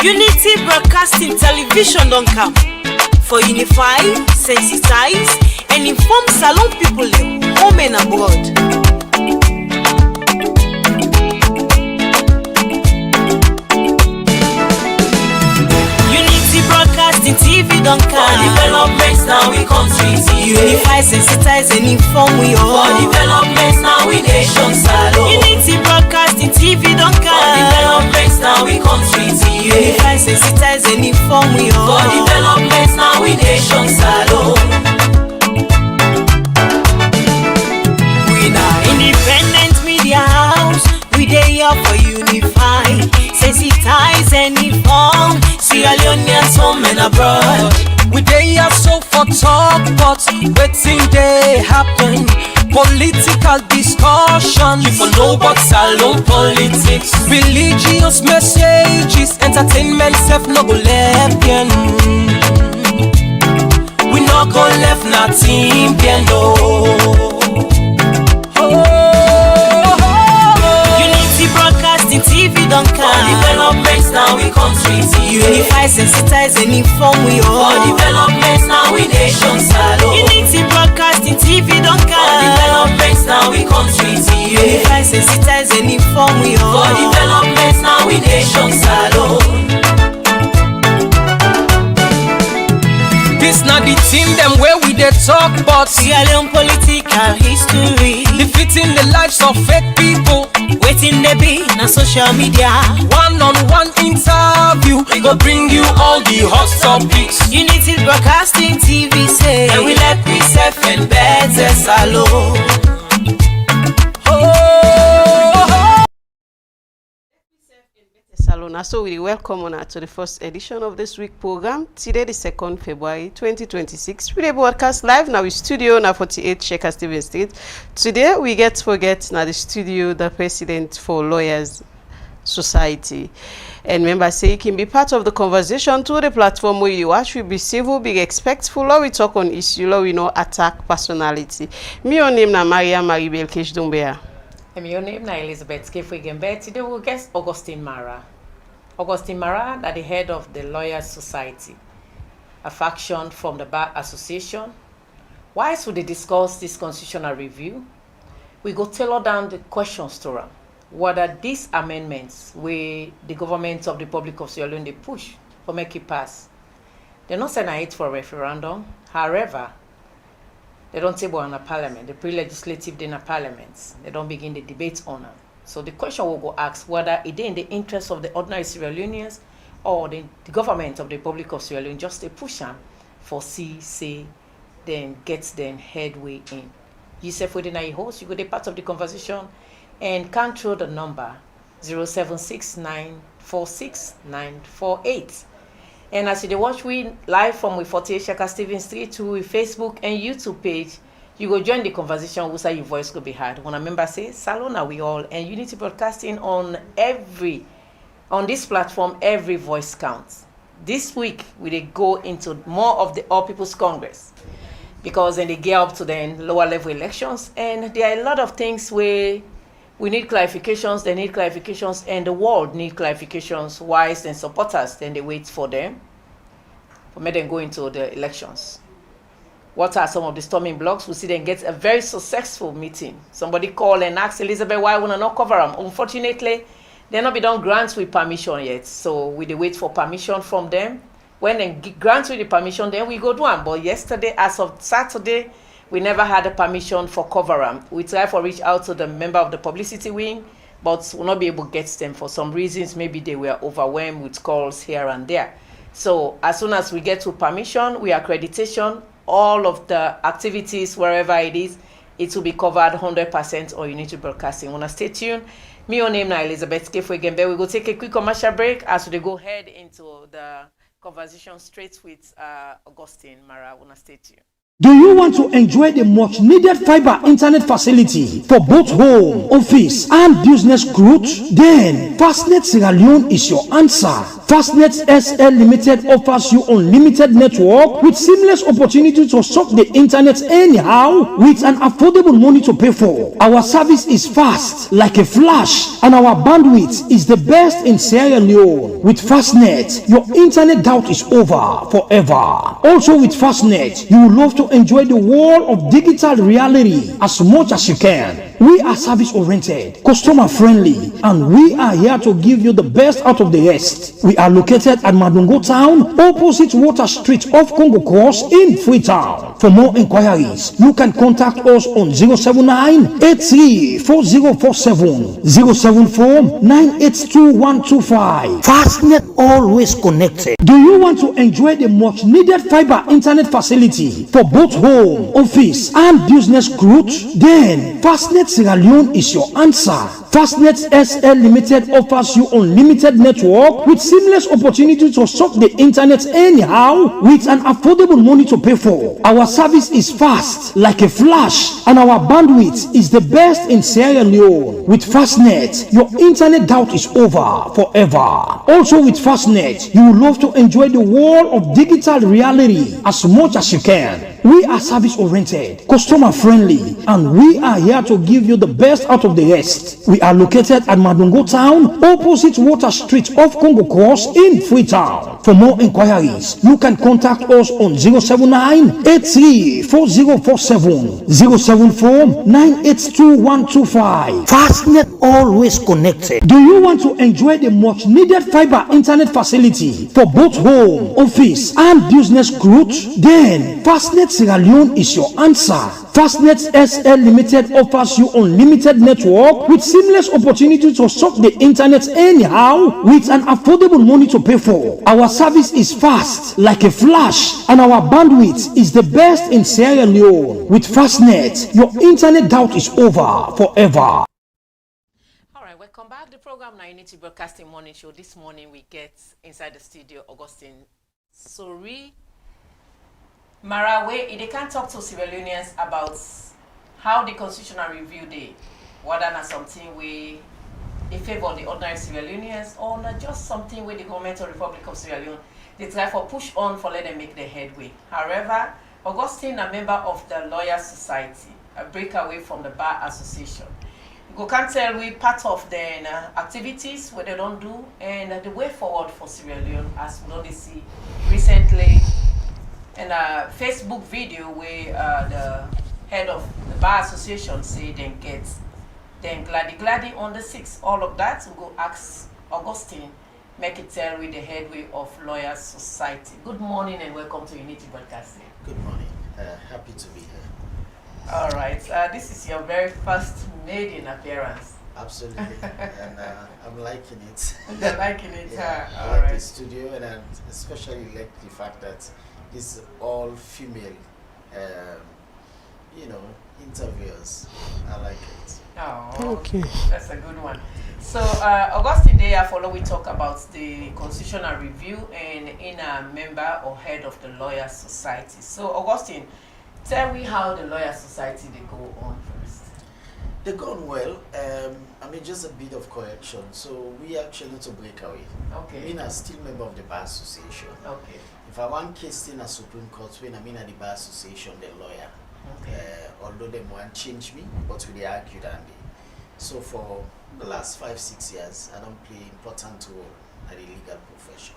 Unity Broadcasting Television don't come for unify, sensitize, and inform Salon people home and abroad. Unity Broadcasting TV don't come for developments now we country TV. Unify, sensitize, and inform we all. For developments now we nation Salon. Unity Broadcasting TV don't come for developments now we country TV. Unify, sensitize, and inform we all. For developments now we nation Salon. We now independent media house. We dey here for unify, sensitize, and inform Sierra Leoneans home and abroad. We dey here so for talk, but wetin dey happen? Political discussion. You for know but Salon politics. Religious messages, entertainment self no go left bien. We no go left nothing bien no. Unity Broadcasting TV don't come for developments now we country TV. Unify, sensitize, and inform we all. For developments now we nation Salon. Unity Broadcasting TV don't come for developments now we country TV. Unify, sensitize, and inform we all. For developments now we nation Salon. This na the team them where we dey talk about Sierra Leone political history, defeating the lives of fake people. waiting they be na social media. One-on-one interview, we go bring you all the hot topics. Unity Broadcasting TV say, and we let we self and better Salon. Salon. So we welcome on to the first edition of this week program. Today, the 2nd February 2026. We broadcast live now in studio now 48 Shaker Stephen Street. Today we get to forget now the studio the president for Lawyers Society. And members say you can be part of the conversation through the platform where you watch. We be civil, be respectful, or we talk on issue, or we know attack personality. Me your name na Maria Maribel Keshdoumbea. And your name na Elizabeth Kefwegembe. Today we'll guest Augustine Mara. Augustine Mara at the head of the Lawyers Society, a faction from the Bar Association. Why should they discuss this constitutional review? We go tailor down the questions to them. Whether these amendments where the government of the Republic of Sierra Leone they push for make it pass, they're not saying it for a referendum. However, they don't table on a parliament, the pre-legislative dinner parliaments. They don't begin the debate on it. So the question will go ask whether it is in the interest of the ordinary Sierra Leoneans or the government of the Republic of Sierra Leone just a push on for say, then gets them headway in. Yourself within a host, you go be part of the conversation and count through the number 0769469948. And as you watch we live from with 48 Shaker Stephen Street to Facebook and YouTube page, you go join the conversation where your voice could be heard. When a member say, Salon are we all, and Unity Broadcasting on this platform, every voice counts. This week, we go into more of the All People's Congress because then they gear up to the lower level elections, and there are a lot of things where we need clarifications, they need clarifications, and the world need clarifications. Wise and supporters, then they wait for them, for me then go into the elections. What are some of the storming blocks? We see them get a very successful meeting. Somebody call and ask Elizabeth why we not cover them. Unfortunately, they're not be done grants with permission yet. So we wait for permission from them. When they grant with the permission, then we go do them. But yesterday, as of Saturday, we never had a permission for cover them. We try for reach out to the member of the publicity wing, but we'll not be able to get them for some reasons. Maybe they were overwhelmed with calls here and there. So as soon as we get to permission, we accreditation, all of the activities, wherever it is, it will be covered 100% on Unity Broadcasting. Wanna stay tuned? Me your name now Elizabeth Kefwegembe. We go take a quick commercial break as we go head into the conversation straight with Augustine Mara. Wanna stay tuned? Do you want to enjoy the much needed fiber internet facility for both home, office, and business growth? Then Fastnet Sierra Leone is your answer. Fastnet SL Limited offers you unlimited network with seamless opportunity to surf the internet anyhow with an affordable money to pay for. Our service is fast like a flash and our bandwidth is the best in Sierra Leone. With Fastnet, your internet doubt is over forever. Also with Fastnet, you will love to enjoy the world of digital reality as much as you can. We are service oriented, customer friendly, and we are here to give you the best out of the rest. We are located at Madungo Town, opposite Water Street off Congo Cross in Freetown. For more inquiries, you can contact us on 079-834047, 074-982-125. Fastnet, always connected. Do you want to enjoy the much needed fiber internet facility for both home, office, and business growth? Then Fastnet Sierra Leone is your answer. Fastnet SL Limited offers you unlimited network with seamless opportunity to surf the internet anyhow with an affordable money to pay for. Our service is fast like a flash and our bandwidth is the best in Sierra Leone. With Fastnet, your internet doubt is over forever. Also with Fastnet, you will love to enjoy the world of digital reality as much as you can. We are service oriented, customer friendly, and we are here to give you the best out of the rest. We are located at Madungo Town, opposite Water Street off Congo Cross in Freetown. For more inquiries, you can contact us on 079-834047, 074-982-125. Fastnet, always connected. Do you want to enjoy the much needed fiber internet facility for both home, office, and business growth? Then Fastnet Sierra Leone is your answer. Fastnet SL Limited offers you unlimited network with seamless opportunity to surf the internet anyhow with an affordable money to pay for. Our service is fast like a flash and our bandwidth is the best in Sierra Leone. With Fastnet, your internet doubt is over forever. Welcome back. The program now Unity Broadcasting Morning Show. This morning we get inside the studio Augustine Sori Marawe. They can talk to Sierra Leoneans about how the constitutional review day, whether not something we in favor of the ordinary Sierra Leoneans or not just something where the government or Republic of Sierra Leone they try for push on for let them make the headway. However, Augustine, a member of the Lawyers Society, a breakaway from the Bar Association. You can tell we part of the activities what they don't do and the way forward for Sierra Leone as we already see recently in a Facebook video where the head of the Bar Association say they get then gladdy on the 6th. All of that we go ask Augustine make it tell with the headway of Lawyers Society. Good morning and welcome to Unity Broadcasting. Good morning. Happy to be here. All right. This is your very first maiden appearance. Absolutely. And I'm liking it. You're liking it, yeah, huh? I All like right. the studio and I especially like the fact that it's all female, interviewers. I like it. Oh, Okay. That's a good one. So, Augustine, day follow we talk about the constitutional review and in a member or head of the Lawyers Society. So, Augustine, tell me how the Lawyers Society they go on first. They're going well. Just a bit of correction. So we actually need to break away. Okay. I'm still member of the Bar Association. Okay. If I want case in a Supreme Court, when I'm in the Bar Association, the lawyer. Okay. Although they want to change me, but we argued and so for the last 5-6 years, I don't play important role in the legal profession.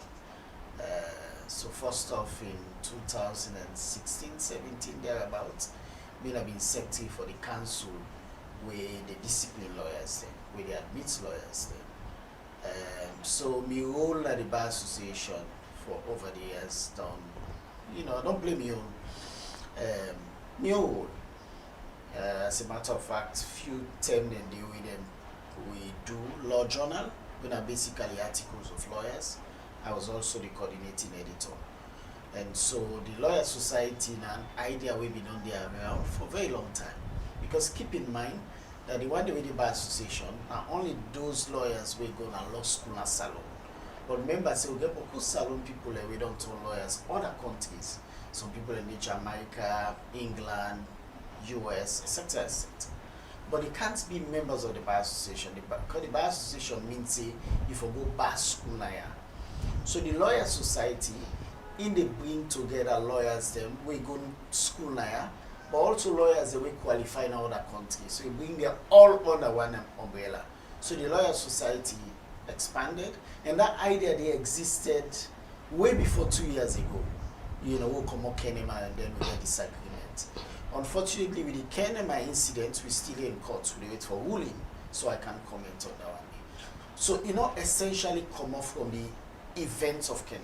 So first off in 2016-17 thereabouts, I've been secretary for the council where they discipline lawyers then, where they admit lawyers then. So my role at the Bar Association for over the years done, I don't blame me on my role. As a matter of fact, few terms and deal with them. We do law journal, which are basically articles of lawyers. I was also the coordinating editor. And so the Lawyer Society and an idea we've been on there around for a very long time. Because keep in mind that the one way the Bar Association are only those lawyers we go to law school and salon. But remember, say we get beaucoup salon people we don't turn lawyers other countries. Some people in Jamaica, England, US, etc. But they can't be members of the Bar Association. Because the Bar Association means say if you go bar school now, So the Lawyer Society, in they bring together lawyers them, we go to school now, but also lawyers that we qualify in other countries. So we bring them all under one umbrella. So the Lawyer Society expanded, and that idea they existed way before 2 years ago. You know, we'll come up Kenema and then we get disagreement. Unfortunately, with the Kenema incident, we still in court. We wait for ruling, so I can't comment on that one. So, you know, essentially come off from the events of Kenema.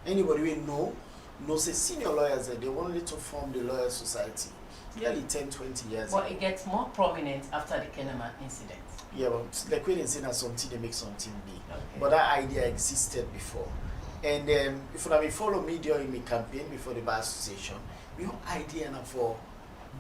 Anybody we knows the senior lawyers that they wanted to form the Lawyer Society nearly 10, 20 years ago. But it gets more prominent after the Kenema incident. Yeah, but like when they say that something, they make something big. Okay. But that idea existed before. And if you follow me during my campaign before the Bar Association, we have idea now for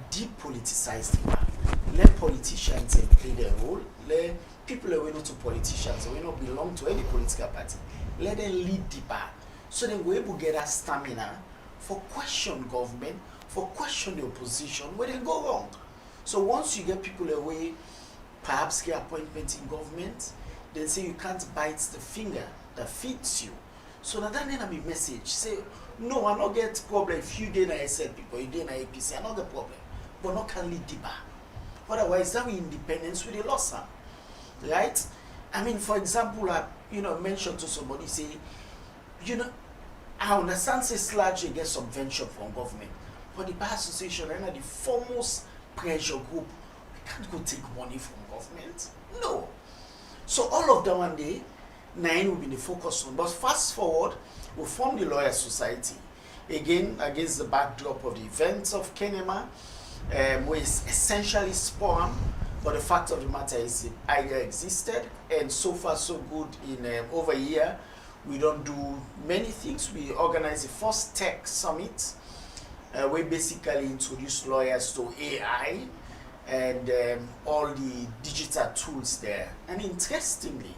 depoliticize the bar. Let politicians play their role. Let people who are not to politicians, who not belong to any political party, let them lead the bar. So then we're able to get that stamina for question government, for question the opposition, where they go wrong. So once you get people away, perhaps get appointment in government, then say you can't bite the finger that feeds you. So that then a message say, no, I not get problem if you did a SL people, you did a APC, I not the problem, but not can lead the bar. Otherwise, that we independence with the loss, right? I mean, for example, I mentioned to somebody say, I understand say Sludge gets subvention from government, but the Bar Association and the foremost pressure group, we can't go take money from government. No. So all of them one day, 9 will be the focus on. But fast forward, we form the Lawyer Society. Again, against the backdrop of the events of Kenema, where it's essentially spawn, but the fact of the matter is the idea existed, and so far so good in over a year. We don't do many things. We organize the first tech summit, we basically introduce lawyers to AI and all the digital tools there. And interestingly,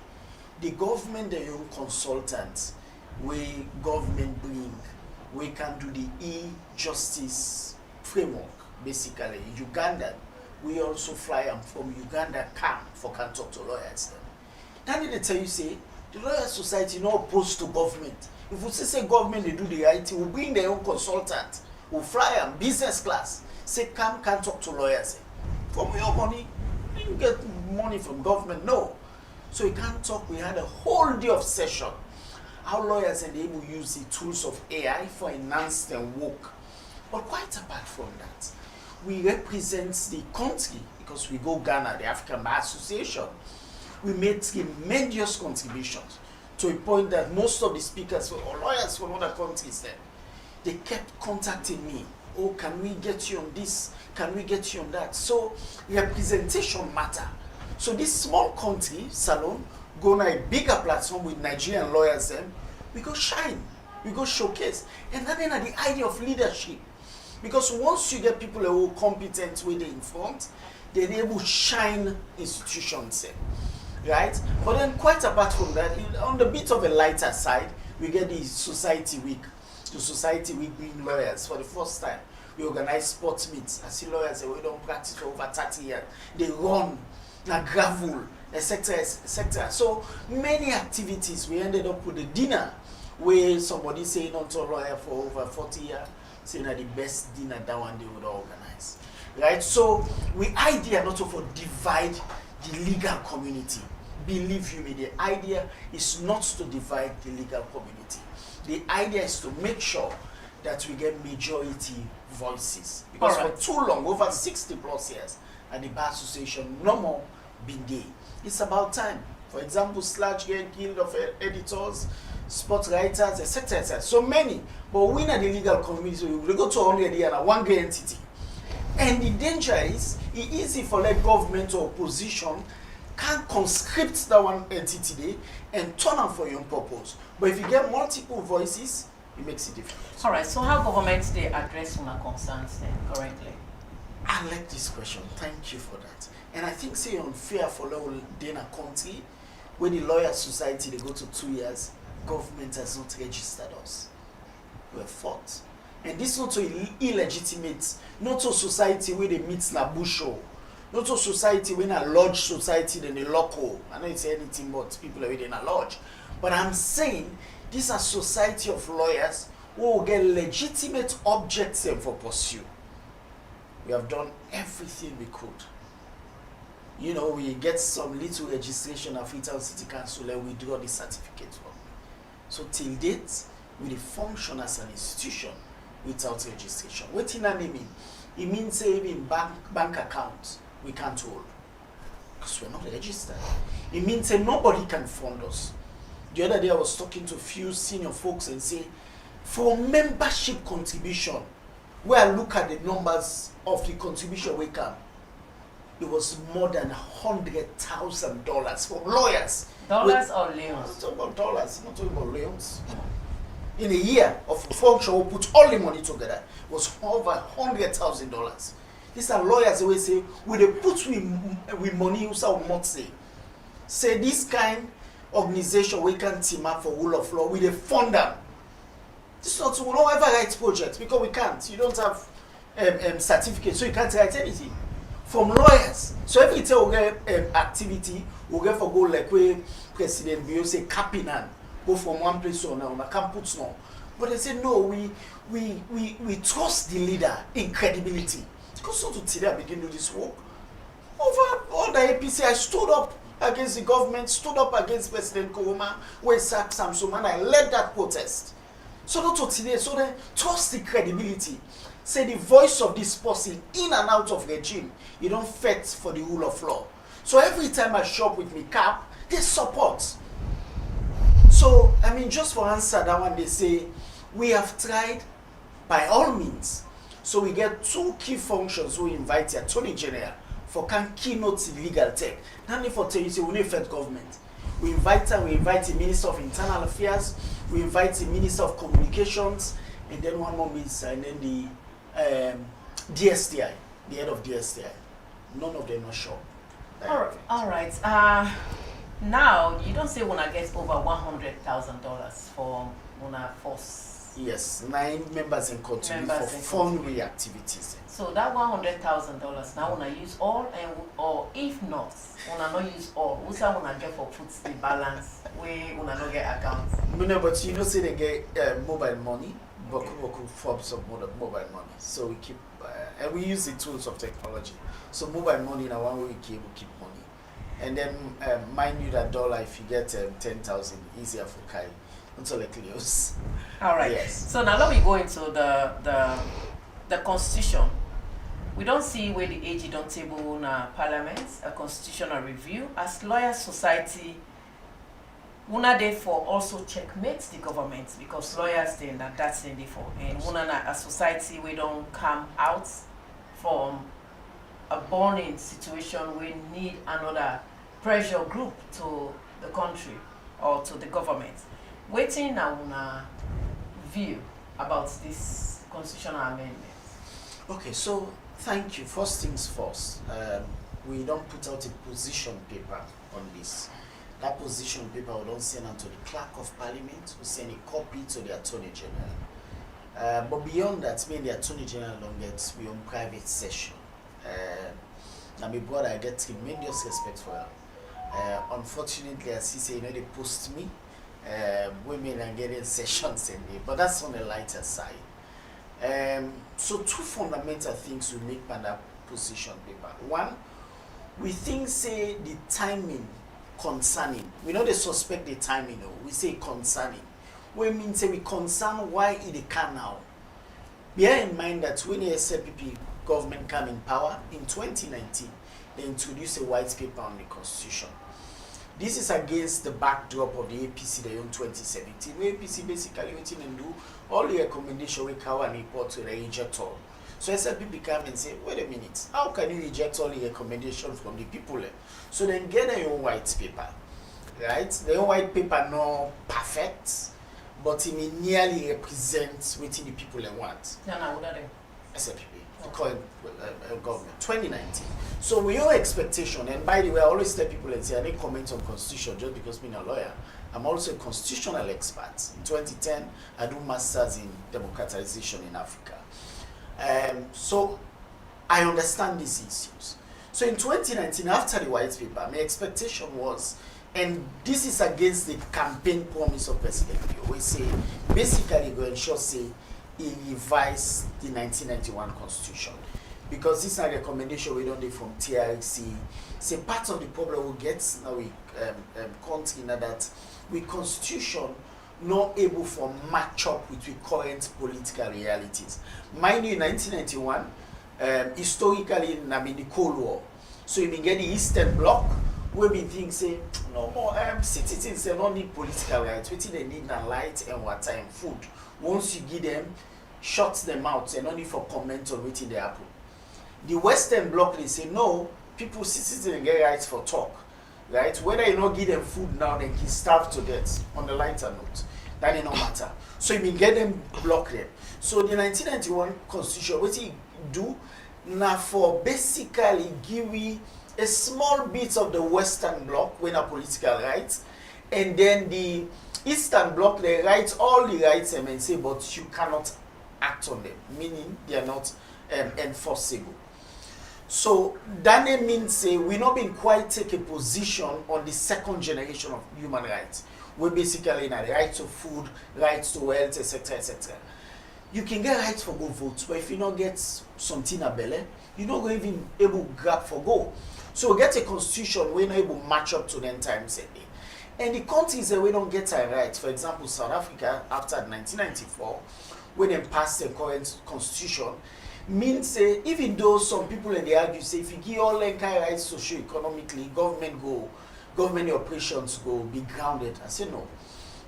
the government, their own consultants, we government bring, we can do the e-justice framework, basically. Uganda, we also fly them from Uganda, can talk to lawyers. Then they tell you, say, the Lawyer Society not opposed to government. If we say government, they do the right thing, we bring their own consultant, we fly them business class, say, can talk to lawyers. From your money, you get money from government, no. So you can't talk. We had a whole day of session. How lawyers are able to use the tools of AI for enhanced and work. But quite apart from that, we represent the country because we go Ghana, the African Bar Association. We made tremendous contributions to a point that most of the speakers or lawyers from other countries then, they kept contacting me. Oh, can we get you on this? Can we get you on that? So representation matter. So this small country, Salon, go on a bigger platform with Nigerian lawyers, we go shine, we go showcase. And then the idea of leadership. Because once you get people who are competent with the informed, they're able to shine institutions, right? But then quite apart from that, on the bit of a lighter side, we get the Society Week. The Society Week bring lawyers for the first time. We organize sports meets. I see lawyers that we don't practice for over 30 years. They run, gravel, etc., etc. So many activities. We ended up with a dinner where somebody saying not a lawyer for over 40 years, saying that the best dinner that one they would organize. Right? So we idea not to divide the legal community. Believe you me, the idea is not to divide the legal community. The idea is to make sure that we get majority voices. Because for too long, over 60 plus years, at the Bar Association, no more been there. It's about time. For example, Sludge Guild of Editors, sports writers, etc., etc. So many. But we in the legal community, we go to only one great entity. And the danger is, it's easy for like government or opposition can conscript that one entity there and turn them for your own purpose. But if you get multiple voices, it makes a difference. All right, so how governments they address my concerns then currently? I like this question. Thank you for that. And I think say unfair for all in a country where the Lawyer Society they go to 2 years, government has not registered us. We're fought. And this not to illegitimate, not to society where they meet na busho, not to society when a lodge society than a local. I know it's anything but people are in a lodge. But I'm saying These are society of lawyers who will get legitimate objects for pursue. We have done everything we could. You know, we get some little registration of Freetown City Council and we draw the certificate from. So till date, we function as an institution without registration. What does that mean? It means saving bank accounts we can't hold because we're not registered. It means nobody can fund us. The other day I was talking to a few senior folks and say, for membership contribution, where I look at the numbers of the contribution we can, it was more than $100,000 from lawyers. Dollars or leons? Not talking about dollars, not talking about leons. In a year of function, we put all the money together. It was over $100,000. These are lawyers who say, we they put with money, you not say this kind organization we can team up for rule of law, we they fund them. This is not, we don't ever write projects because we can't. You don't have certificates, so you can't write anything. From lawyers. So every time we get activity, we get for go like where President Bio say capping and go from one place to another. I can't put no. But they say no, we trust the leader in credibility. Because so today I begin to do this work. Over all the APC, I stood up against the government, stood up against President Koroma, where sacked Samson, and I led that protest. So not to today, so then trust the credibility. Say the voice of this person in and out of regime, you don't fight for the rule of law. So every time I shop with me cap, they support. So I mean, just for answer that one, they say we have tried by all means. So we get two key functions. We invite the Attorney General for can keynote legal tech. Not for tell you say we need federal government. We invite the Minister of Internal Affairs, we invite the Minister of Communications, and then one more minister, and then the DSTI, the head of DSTI. None of them are sure. All right. Now you don't say when I get over $100,000 for una force. Yes, 9 members in contribute for fund activities. So that $100,000 now when I use all or if not, when I not use all, what's that when I get for put the balance where when I not get accounts? No, but you know say they get mobile money. Boku forms of mobile money. So we keep and we use the tools of technology. So mobile money in one way we keep money. And then mind you that dollar if you get 10,000 easier for carry until like clears. All right. Yes. So now let me go into the constitution. We don't see where the AG don't table in parliament a constitutional review as lawyer society. Una therefore also checkmate the government because lawyers then that's the for and una a society we don't come out from a burning situation we need another pressure group to the country or to the government. Waiting now una view about this constitutional amendment. Okay, so thank you. First things first, we don't put out a position paper on this. That position paper we don't send out to the clerk of parliament, we send a copy to the attorney general. But beyond that, me and the attorney general don't get we on private session. Now my brother, I get tremendous respect for him. Unfortunately, as he say, you know, they post me. Women are getting sessions in there, but that's on the lighter side. So two fundamental things we make by that position paper. One, we think say the timing concerning. We know they suspect the timing, we say concerning. We mean say we concern why it can now. Bear in mind that when the SLPP government came in power in 2019, they introduced a white paper on the constitution. This is against the backdrop of the APC they own 2017. The APC basically went in and do all the recommendation we can and report to the reject all. So SLPP come and say, wait a minute, how can you reject all the recommendations from the people? So then get their own white paper, right? Their own white paper not perfect, but it may nearly represent what the people want. SLPP, the current government, 2019. So we your expectation, and by the way, I always tell people and say I didn't comment on constitution just because I'm a lawyer. I'm also a constitutional expert. In 2010, I do masters in democratization in Africa. So I understand these issues. So in 2019, after the white paper, my expectation was And this is against the campaign promise of President Bio. We say, basically, go ensure say, he revise the 1991 Constitution. Because this is a recommendation we don't do from TRC. Say part of the problem we get now we country now that we Constitution not able to match up with the current political realities. Mind you, in 1991, historically, I mean the Cold War. So you get the Eastern Bloc, where we think say no more citizens they don't need political rights. What they need now light and water and food. Once you give them, shut them out and only for comment on what they happen. The Western Bloc they say no, people citizens get rights for talk. Right? Whether you not give them food now, they can starve to death on the lighter note. That did not matter. So you get them block them. So the 1991 Constitution, what he do now for basically give we a small bit of the Western Bloc with a political rights, and then the Eastern Bloc they write all the rights and say, but you cannot act on them, meaning they are not enforceable. So that means say we not been quite take a position on the second generation of human rights. We basically in the right to food, rights to health, etc., etc. You can get rights for go vote, but if you not get something a belly, you're not going to even able to grab for go. So we get a constitution we're not able to match up to them times a day. And the countries that we don't get our rights, for example, South Africa after 1994, when they passed the current constitution, means even though some people in the argue say if you give all kind rights socio-economically, government operations go be grounded. I say no.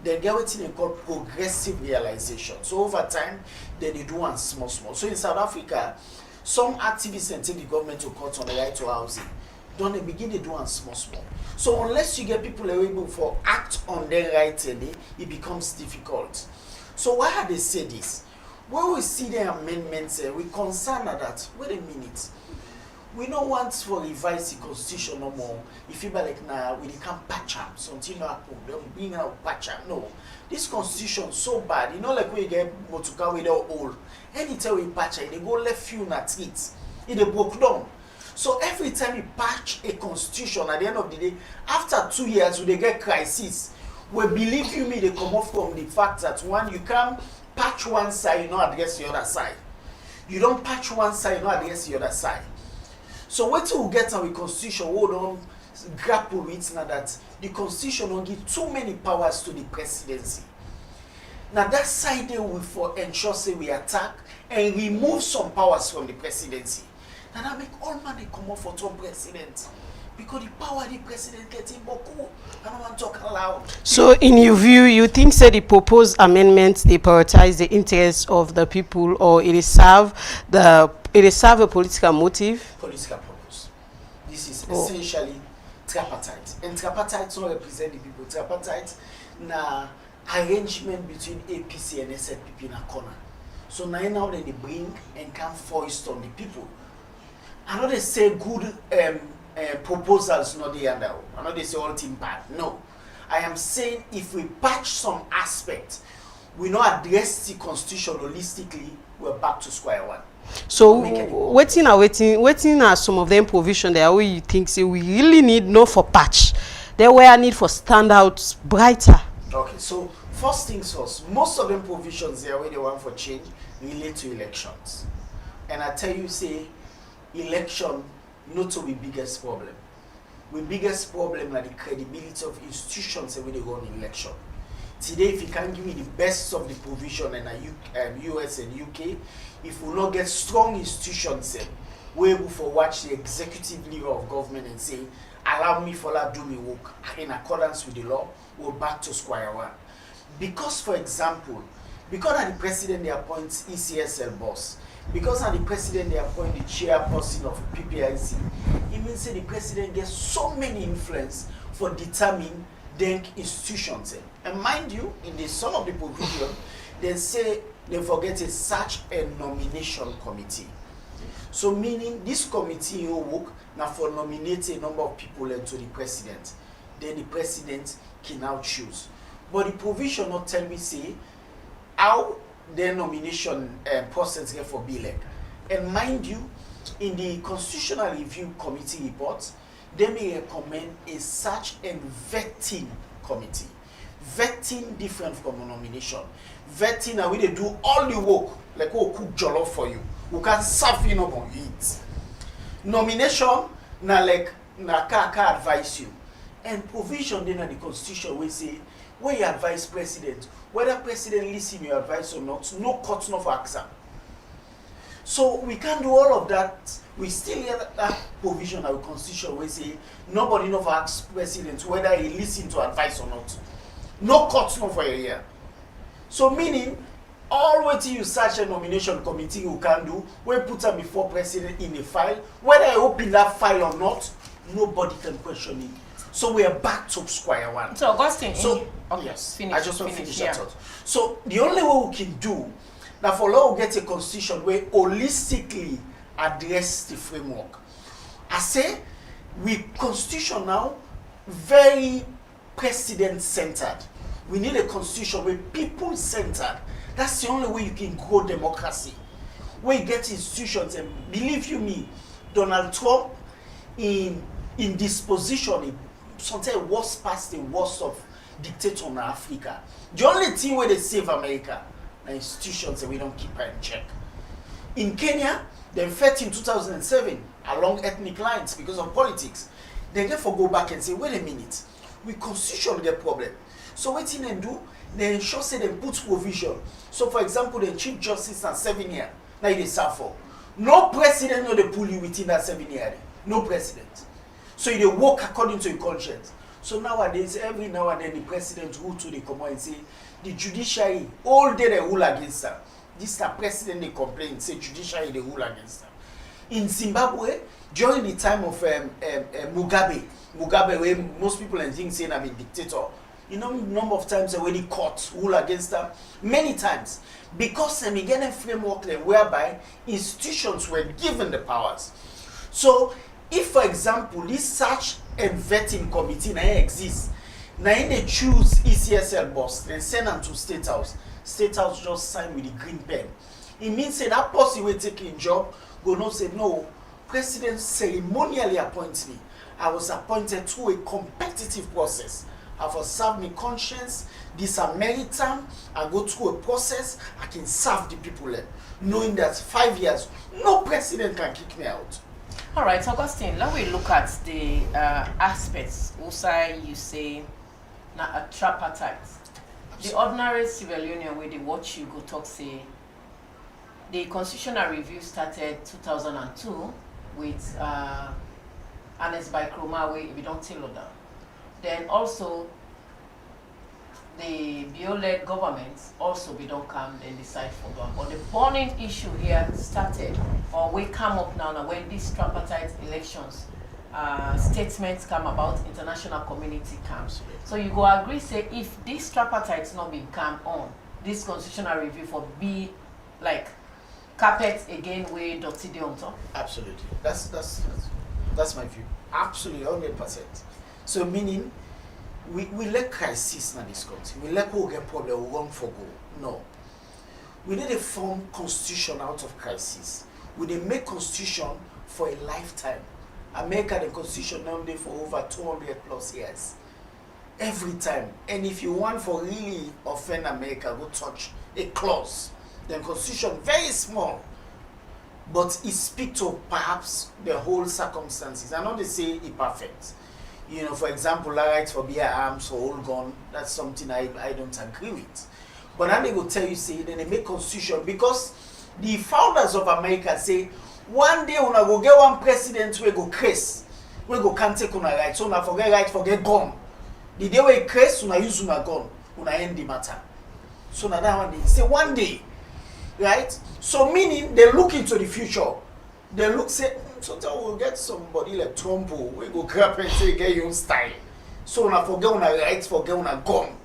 They get what they call progressive realization. So over time, they do one small. So in South Africa, some activists and take the government to court on the right to housing. Don't they begin to do one small. So unless you get people able to act on their rights, it becomes difficult. So why have they said this? When we see the amendments, we concerned that, wait a minute, we don't want to revise the constitution no more. If you like now, we can't patch up, something happen, don't bring out patch up. No, this constitution is so bad. You know, like we get motuka with all old. Anytime we patch it, they go left you in a treat. It broke down. So every time you patch a constitution, at the end of the day, after 2 years, they get crisis. We believe you me, they come off from the fact that one, you can't patch one side, you don't address the other side. You don't patch one side, you don't address the other side. So what we get our constitution, we don't grapple with now that the constitution don't give too many powers to the presidency. Now that side they will for ensure say we attack and remove some powers from the presidency. Now that make all man they come up for top president. Because the power the president gets in Boku, I don't want to talk aloud. So, in your view, you think that the proposed amendments they prioritize the interests of the people, or it is serve a political motive? Political purpose. This is essentially tripartite, and tripartite don't represent the people. Tripartite na arrangement between APC and SLPP in a corner. So now they bring and can foist on the people. I know they say good. Proposals not the under. I know they say all team bad. No. I am saying if we patch some aspects, we not address the constitution holistically, we're back to square one. So waiting are some of them provision there where you think say we really need no for patch. There were a need for standouts brighter. Okay, so first things first, most of them provisions there where they want for change relate to elections. And I tell you, say election not to be biggest problem. The biggest problem is the credibility of institutions when they go on election. Today, if you can't give me the best of the provision in the US and UK, if we not get strong institutions, we're able to watch the executive leader of government and say, allow me for that do me work in accordance with the law, we're back to square one. Because, for example, because the president they appoints ECSL boss, because the president they appoint the chairperson of PPIC, it means that the president gets so many influence for determining the institutions. And mind you, in the some of the provision, they say they forget it's such a nomination committee. So meaning this committee will work now for nominate a number of people into the president. Then the president can now choose. But the provision not tell me say how their nomination process for BLEC. And mind you, in the Constitutional Review Committee report, they may recommend a search and vetting committee. Vetting different from a nomination. Vetting and we they do all the work, like who cook jollof for you. Who can serve you up on it. Nomination, na like na ka advise you. And provision then in the constitution we say when you advise president, whether president listen your advice or not, no court, no for exam. So we can't do all of that. We still have that provision in our constitution where say nobody no for ask president whether he listen to advice or not. No court, no for a year. So meaning all what you search a nomination committee you can do, we put them before president in a file, whether I open that file or not, nobody can question it. So we are back to square one. So Augustine, so okay, yes, finish, I just want to finish that yeah. thought. So the only way we can do now for law we get a constitution where holistically address the framework. I say we constitution now very president centered. We need a constitution where people centered. That's the only way you can grow democracy. Where you get institutions, and believe you me, Donald Trump in this position, sometimes worst past the worst of dictator in Africa. The only thing where they save America are institutions that we don't keep her in check. In Kenya, they fought in 2007 along ethnic lines because of politics. They therefore go back and say, wait a minute, we constitution get problem. So what they do, they ensure say they put provision. So for example, the Chief Justice and 7 years, now they serve for. No president no they pull you within that 7 years. No president. So they work according to your conscience. So nowadays, every now and then the president who to the come and say, the judiciary, all day they rule against them. This is the president they complain, say judiciary they rule against them. In Zimbabwe, during the time of Mugabe, where most people and things saying I'm a dictator, you know number of times already court rule against them many times because they began a framework whereby institutions were given the powers. So if for example this search and vetting committee now exists, now they choose ECSL boss, then send them to State House. State House just sign with the green pen. It means say that person will take in job, go no say no, president ceremonially appoints me. I was appointed through a competitive process. I have served my conscience, this are meritocracy, I go through a process, I can serve the people there, knowing that 5 years, no president can kick me out. All right, Augustine, now we look at the aspects. Also, you say, now a tripartite. The ordinary civil union where they watch you go talk say, the constitutional review started 2002 with Ernest Bai Krumah where we don't tell them. Then also the Bio-led government also we don't come and decide for them. But the burning issue here started or we come up now when these tripartite elections statements come about, international community comes. So you go agree say if this tripartite not been come on, this constitutional review for be like carpet again where dirty day on top. Absolutely. That's my view. Absolutely 100%. So meaning, we let crisis in this country. We let go get problem, we run for go. No. We need to form constitution out of crisis. We need to make constitution for a lifetime. America, the constitution now there for over 200 plus years. Every time. And if you want for really offend America, go touch a clause. The constitution very small. But it speaks to perhaps the whole circumstances. I know they say it perfect. You know, for example, the right for bear arms or hold gun, that's something I don't agree with. But then they will tell you, say, then they make constitution because the founders of America say, one day when I go get one president we go crazy, we go can't take on a right, so I forget right, forget gun. The day we crazy, when I use una gun, when I end the matter. So now that one day, say one day, right? So meaning they look into the future. They look say, sometimes we'll get somebody like Trump, we go grab and say, get your own style. So when I forget when I right, forget when I gun.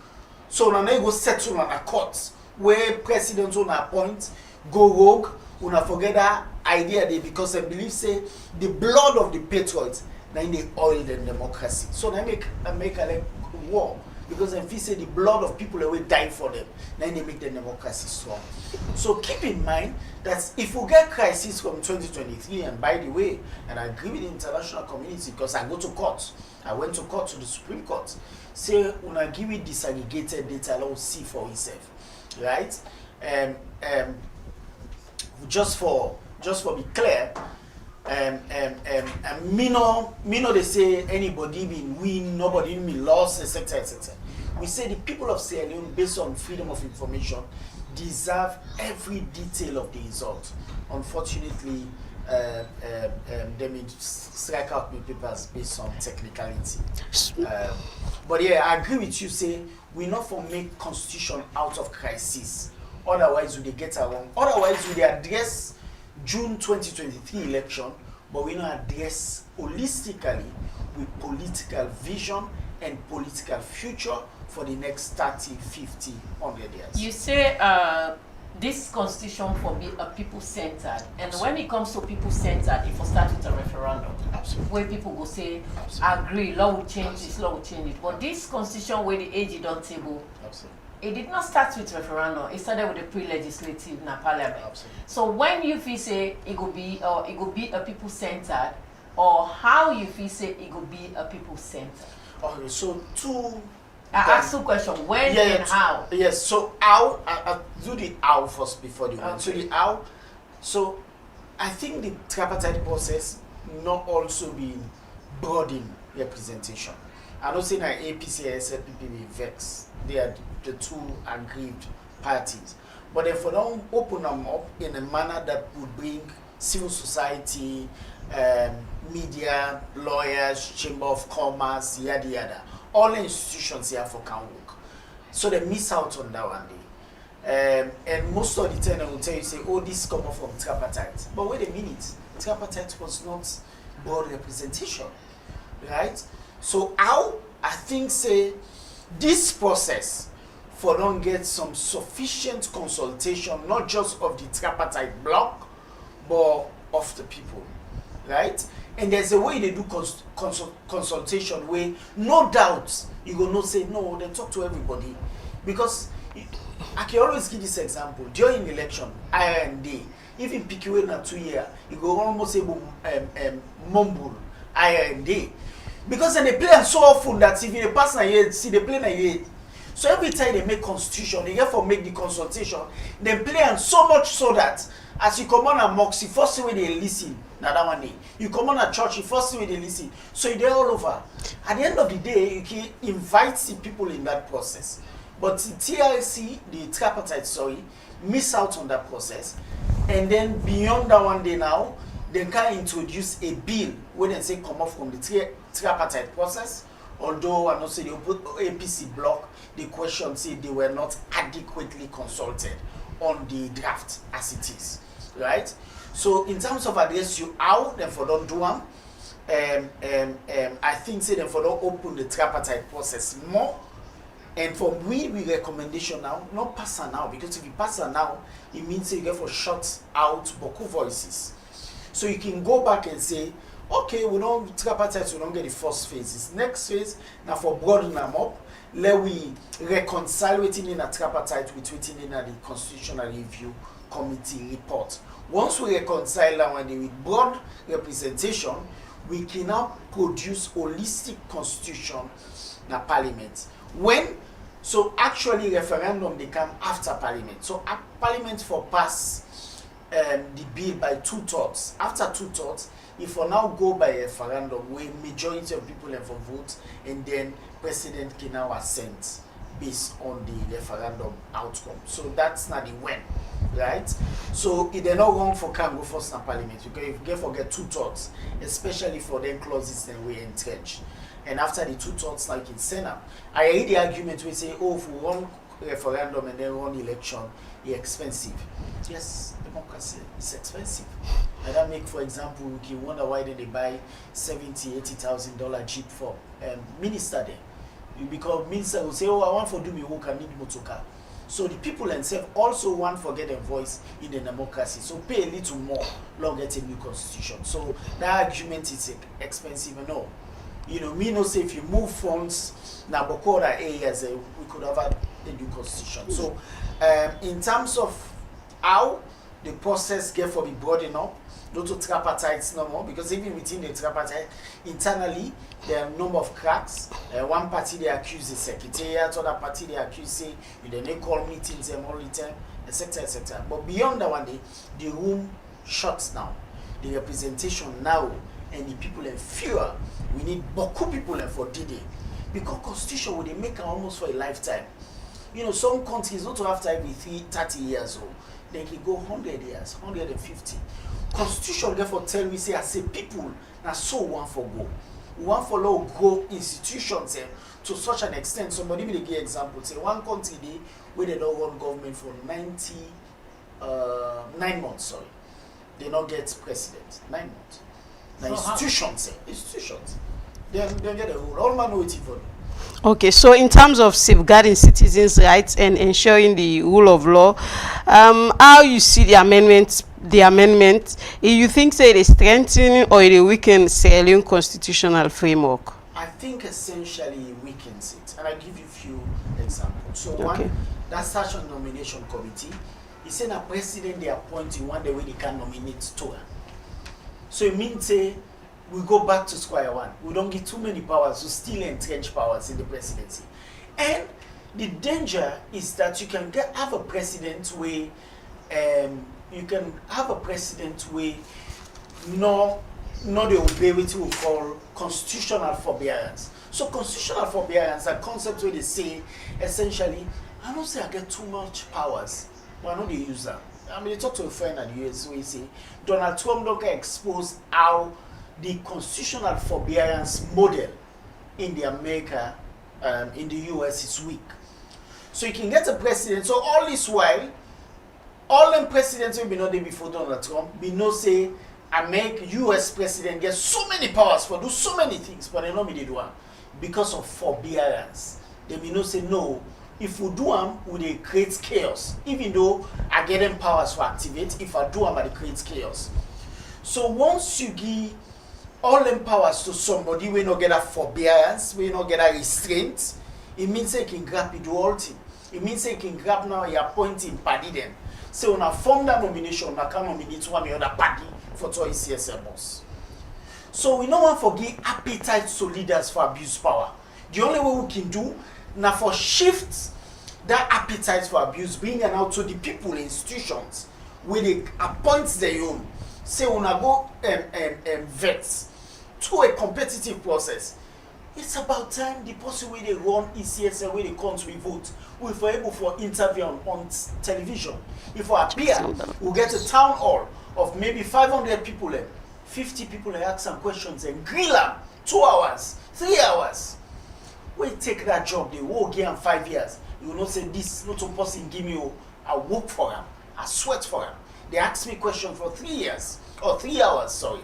So now they go settle on a court where presidents on a point go rogue, when I forget that idea they because they believe say the blood of the patriots then they oil the democracy. So they make a like war. because if you say the blood of people will die for them, then they make the democracy strong. So keep in mind that if we get crisis from 2023, and by the way, and I agree with the international community because I go to court, I went to court to the Supreme Court, say when I give it disaggregated data, I'll see for itself, right? Just for be clear, me no they say anybody been win, nobody been lost, etc., etc. We say the people of Sierra Leone, based on freedom of information, deserve every detail of the result. Unfortunately, they may strike out with papers based on technicality. But yeah, I agree with you. Say we not for make constitution out of crisis. Otherwise, we they get around. Otherwise, we they address June 2023 election, but we not address holistically with political vision and political future for the next 30, 50, 100 years. You say this constitution for be a people-centered, and when it comes to people-centered, it will start with a referendum. Absolutely. Where people go say, Absolutely. agree, law will change this, law will change it. But this constitution where the age is on table, Absolutely. it did not start with referendum. It started with the pre-legislative in a parliament. Absolutely. So when you feel say it will be a people-centered, or how you feel say it will be a people-centered? Okay, so two. I asked two questions: when and how. Yes. So how? I do the how first before the when. Okay. So the how. So I think the tripartite process not also being broad in representation. I don't say that APC and SLPP will vex. They are the two aggrieved parties. But if we don't open them up in a manner that would bring civil society, media, lawyers, chamber of commerce, yada yada, all institutions here for can work. So they miss out on that one day. And most of the time they will tell you, say, oh, this come from tripartite. But wait a minute, tripartite was not broad representation, right? So how I think say this process for don't get some sufficient consultation, not just of the tripartite bloc, but of the people, right? And there's a way they do consultation where no doubt you go not say no, then talk to everybody. Because I can always give this example. During election, IRND, even PQA na 2 years, you go almost say mumble IRND. Because then they play so often that if you pass na year, see they play na year. So every time they make constitution, they therefore make the consultation, they play and so much so that as you come on a moxie, first way they listen. Now that one day, you come on a church, the first way they listen. So they're all over. At the end of the day, you can invite the people in that process. But the TRC, the tripartite, miss out on that process. And then beyond that one day now, they can introduce a bill where they say come off from the tripartite process. Although I know say the APC bloc, the question say they were not adequately consulted on the draft as it is, right? So in terms of address you how, then for don't do them, I think say then for don't open the tripartite process more. And for we recommendation now, not pass her now, because if you pass her now, it means you get for shut out Boku voices. So you can go back and say, okay, we don't tripartite, we don't get the first phases. Next phase, now for broaden them up, let we reconcile within in a tripartite with in the Constitutional Review Committee report. Once we reconcile that one with broad representation, we can now produce holistic constitution in Parliament. So actually referendum they come after Parliament. So Parliament for pass the bill by 2/3. After 2/3, if we now go by a referendum where majority of people have for vote, and then President can now assent based on the referendum outcome. So that's not the when, right? So if they're not wrong for can go first in Parliament, because if you forget 2/3, especially for them clauses then we entrench. And after the 2/3 now you can send up. I hear the argument we say, oh, if we run referendum and then run election, it's expensive. Yes, democracy is expensive. And that make, for example, you can wonder why they buy $70,000-$80,000 Jeep for minister there. Because minister will say, oh, I want to do me work, I need motorcar. So the people themselves also want to get a voice in the democracy. So pay a little more, long get a new constitution. So that argument is expensive and all. You know, me no say if you move funds now before that areas we could have had a new constitution. So in terms of how the process get for be broadened up, not to tripartite no more, because even within the tripartite internally there are a number of cracks. One party they accuse the secretariat, other party they accuse say you then call meetings them all the time, etc., etc. But beyond that one day, the room shuts down. The representation now and the people in fear. We need beaucoup people for DD. Because constitution would they make almost for a lifetime. You know, some countries not to have to be 30 years old. They can go 100 years, 150. Constitution therefore tell me say as a people now so one for go. One for law grow institutions to such an extent. Somebody will give example. Say one country they where they don't run government for 9 months, sorry. They not get president. 9 months. The institutions. They get a rule. All man know it even. Okay, so in terms of safeguarding citizens' rights and ensuring the rule of law, how you see the amendment, you think say it is strengthening or it weaken Sierra Leone constitutional framework? I think essentially it weakens it, and I give you a few examples. So one, that such a nomination committee, he said a president they appoint in one the way they can nominate to her. So it means say we go back to square one. We don't give too many powers, we still entrench powers in the presidency. And the danger is that you can have a president where no they obey what we call constitutional forbearance. So constitutional forbearance, a concept where they say essentially, I don't say I get too much powers, but I know they use that. I mean, they talk to a friend at the US where he say Donald Trump don't expose how the constitutional forbearance model in the America, in the US is weak. So you can get a president. So all this while, all them presidents will be not there before Donald Trump. We know say American US president gets so many powers for do so many things, but they know me they do one because of forbearance. They may not say no. If we do them, will they create chaos? Even though I get them powers to activate, if I do them, it creates chaos. So once you give all them powers to somebody, we not get a forbearance, we not get a restraint, it means they can grab it do all thing. It means they can grab now your point in party them. So when I form that nomination, I can nominate one other party for to CSL boss. So we don't want to forgive appetite to leaders for abuse power. The only way we can do now for shift that appetite for abuse, bring it out to the people, institutions, where they appoint their own. Say when I go vets to a competitive process. It's about time the person where they run ECSL, where they come to vote, we for able for interview on television. If we appear, we'll get a town hall of maybe 500 people and 50 people and ask some questions and grill them 2 hours, 3 hours. We take that job, they will give them 5 years. You will not say this, not a person give me I work for them, I sweat for them. They ask me questions for 3 years, or 3 hours, sorry.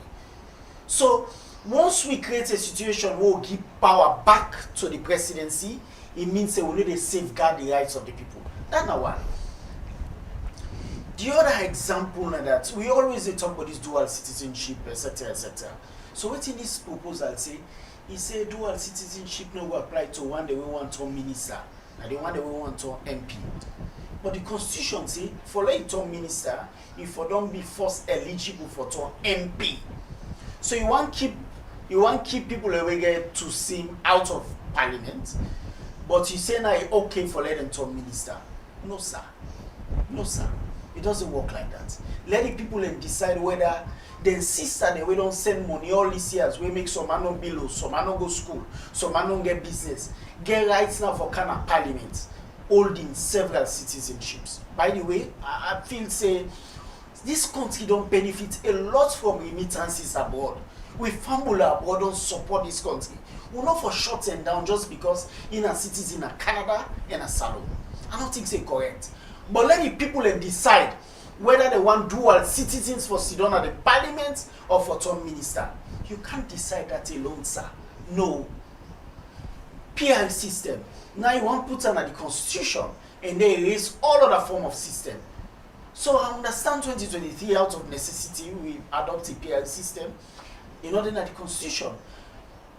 So once we create a situation where we give power back to the presidency, it means that we need to safeguard the rights of the people. That's not one. The other example now that we always talk about this dual citizenship, etc., etc. So what in this proposal say? He said dual citizenship no will apply to one that we want to minister, and the one that we want to MP. But the constitution say for like to minister, if you don't be first eligible for to MP. So you want keep people away get to seem out of parliament, but you say now it's okay for let them to minister. No sir. No sir. It doesn't work like that. Let the people decide whether the sister they we don't send money all these years, we make some man no below, some man no go school, some man no get business. Get rights now for kind of parliament, holding several citizenships. By the way, I feel say this country don't benefit a lot from remittances abroad. We family abroad don't support this country. We're not for short and down just because in a citizen in Canada and a salon. I don't think it's correct. But let the people decide whether they want dual citizens for Sidon at the parliament or for town minister. You can't decide that alone, sir. No. PR system. Now you want to put under the constitution and they erase all other form of system. So I understand 2023 out of necessity we adopt a PR system in order that the constitution.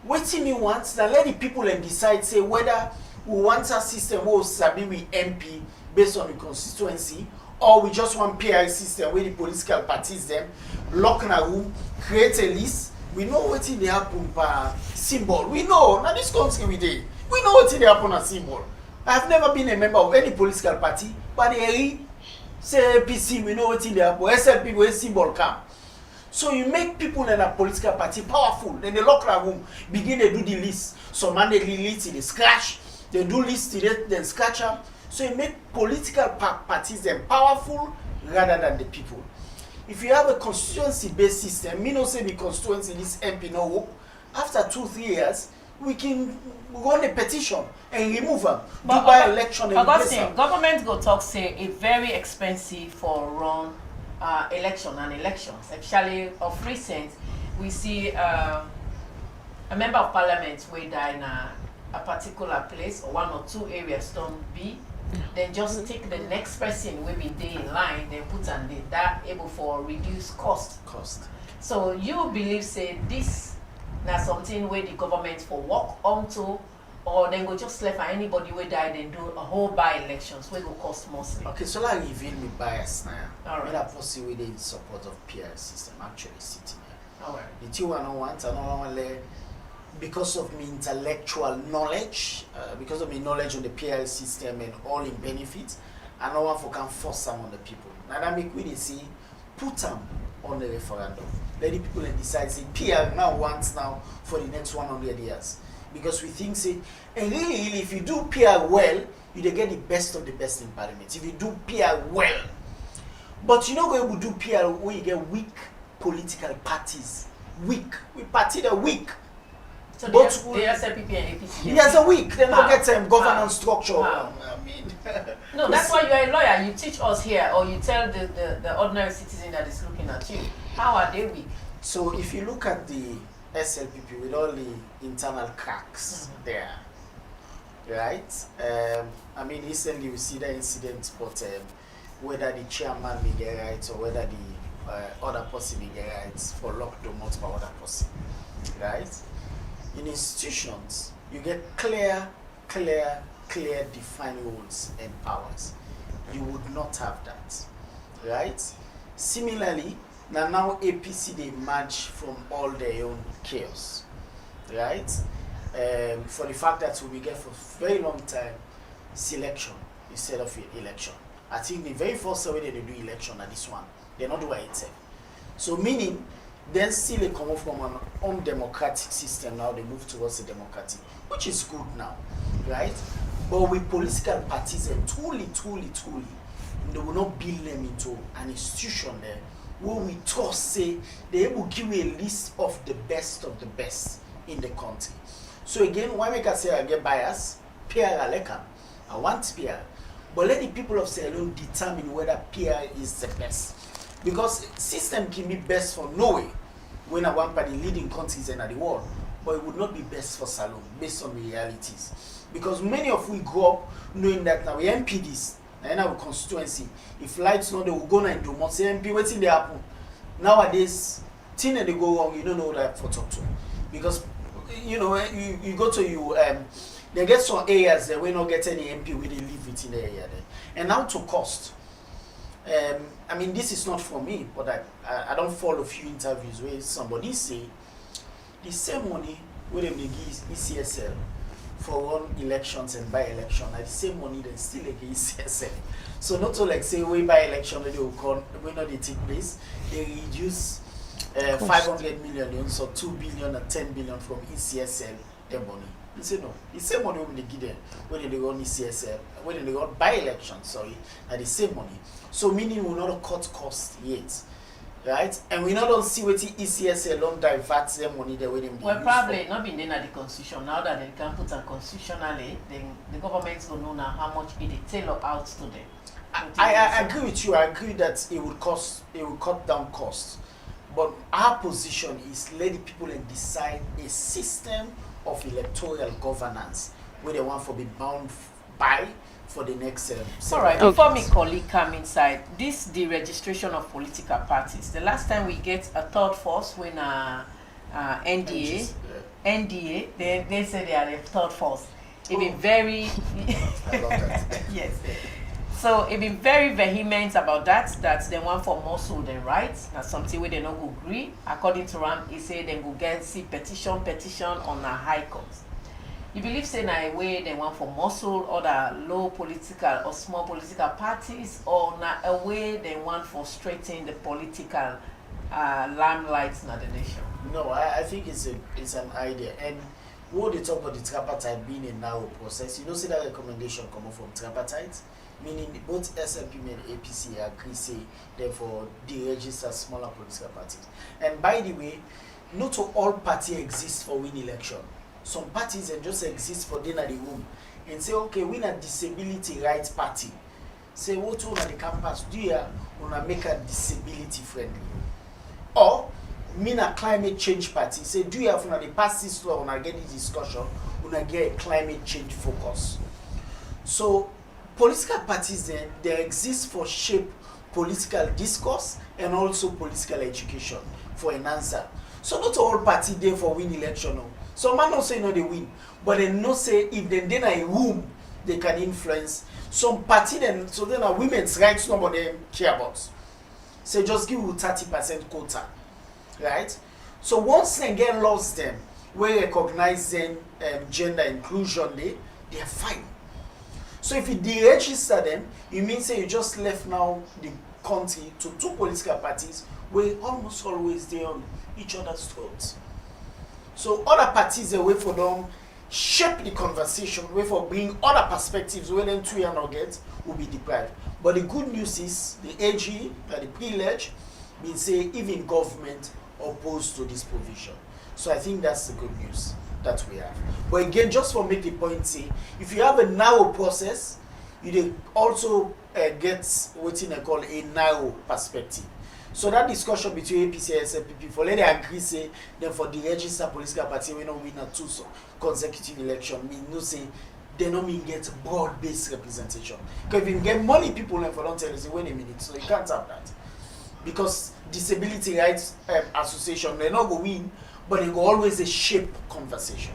Waiting me once, now let the people and decide say whether we want a system where sabi we MP based on the constituency, or we just want PI system where the political parties them lock in a room, create a list. We know what they happen per symbol. We know now this country we did. We know what they happen as symbol. I've never been a member of any political party, but they say APC, we know what they happen. SLP where symbol come. So you make people in a political party powerful. Then they lock a room, begin to do the list. So man they list, they scratch. They do list, then scratch them. So you make political parties them powerful rather than the people. If you have a constituency-based system, me no say the constituency this MP no work. After 2-3 years, we can run a petition and remove them. But do by election and replace Augustine, them. government go talk say it's very expensive for run election and elections. Actually, of recent, we see a member of parliament will die in a particular place or 1 or 2 areas don't be. Then just take the next person will be there in line, then put on that able for reduced cost. So you believe say this now something where the government for work onto, or then go just left for anybody where die then do a whole by elections where go cost mostly. Okay, so like reveal me bias now. All right. That person with in support of PI system actually sitting here. All right. The two I don't want, I don't want to because of my intellectual knowledge, because of my knowledge on the PI system and all in benefits, I know one can force some on the people. Now that make we see, put them on the referendum. Let the people decide, say, PI now wants now for the next 100 years. Because we think, say, and really, if you do PI well, you get the best of the best in parliament. If you do PI well. But you know where we do PI where you get weak political parties. Weak. We party the weak. So But the SLPP and APC. Yes, a week. They don't get governance structure. How? I mean, No, that's why you're a lawyer. You teach us here, or you tell the ordinary citizen that is looking at you. How are they weak? so if you look at the SLPP with all the internal cracks there, right? I mean, recently we see the incident, but whether the chairman may get rights or whether the other person may get rights for lockdown, not for other person, right? In institutions, you get clear defined roles and powers. You would not have that, right? Similarly, now APC they emerge from all their own chaos, right? For the fact that we get for a very long time selection instead of election. I think the very first way they do election at this one, they're not doing it. So meaning, then still they come from an undemocratic system, now they move towards a democratic, which is good now, right? But with political parties and truly, they will not build them into an institution there where we trust say they will give you a list of the best in the country. So again, why make I say I get bias? PR Aleka. I want PR. But let the people of Sierra Leone determine whether PR is the best. Because system can be best for Norway, when I want by the leading countries in the world, but it would not be best for Salone based on the realities. Because many of we grow up knowing that now we MP this, and our constituency. If lights not, they will go and do more. Say MP, what's in the happen? Nowadays, things that they go wrong, you don't know that for talk to. Because you know, you go to you they get some areas that we not get any MP where they live within the area there. And now to cost. I mean, this is not for me, but I don't follow a few interviews where somebody say the same money where they give ECSL for run elections and by election, and the same money they still give ECSL. So not to like say we by election they will call when not they take place, they reduce 500 million, so 2 billion and 10 billion from ECSL their money. They say no, the same money when they give them when they run ECSL, when they run by election, sorry, and the same money. So meaning we not cut costs yet, right? And we not don't see what the ECSL don't divert them money the way they Well, probably not been there at the constitution. Now that they can put on constitutionally, then the government will know now how much it tailor out to them. I agree with you. I agree that it would cut down costs. But our position is let the people decide a system of electoral governance where they want to be bound by for the next all right, before my colleague come inside, this the registration of political parties. The last time we get a third force when NDA NDA, they say they are the third force. It been very I love that. yes. So it been very vehement about that they want for Mosul then, right? That's something where they not go agree. According to Ram, he say they go get see petition on a high court. You believe say na a way they want for Mosul or the low political or small political parties, or na a way they want for straightening the political limelight in the nation? No, I think it's an idea. And what they talk about the tripartite being a narrow process, you know, see that recommendation coming from tripartite, meaning both SLP and APC agree, say, therefore, deregister smaller political parties. And by the way, not all parties exist for win election. Some parties just exist for dinner the room and say, okay, we a disability rights party. Say, what to the campus do you want to make a disability friendly? Or mean a climate change party. Say, do you have the past this law when I get this discussion, when I get a climate change focus? So political parties then they exist for shape political discourse and also political education for an answer. So not all party there for win election. No. Some man not say no they win, but they not say if they then a room they can influence. Some party then so then a women's rights nobody care about. Say just give you 30% quota. Right? So once they get lost them, we recognize them gender inclusion they are fine. So if you deregister them, you mean say you just left now the country to two political parties where almost always they on each other's throats. So other parties they wait for them shape the conversation, wait for bring other perspectives where them two are not get will be deprived. But the good news is the AG, the privilege, means say even government opposed to this provision. So I think that's the good news that we have. But again, just for make the point, say if you have a narrow process, you also get what I call a narrow perspective. So that discussion between APC and SLPP for let them agree say then for the registered political party we don't win a two consecutive election mean no say they don't mean get broad-based representation. Because if you get money people then for don't tell you say wait a minute, so you can't have that. Because Disability Rights Association they not go win, but they go always a shape conversation.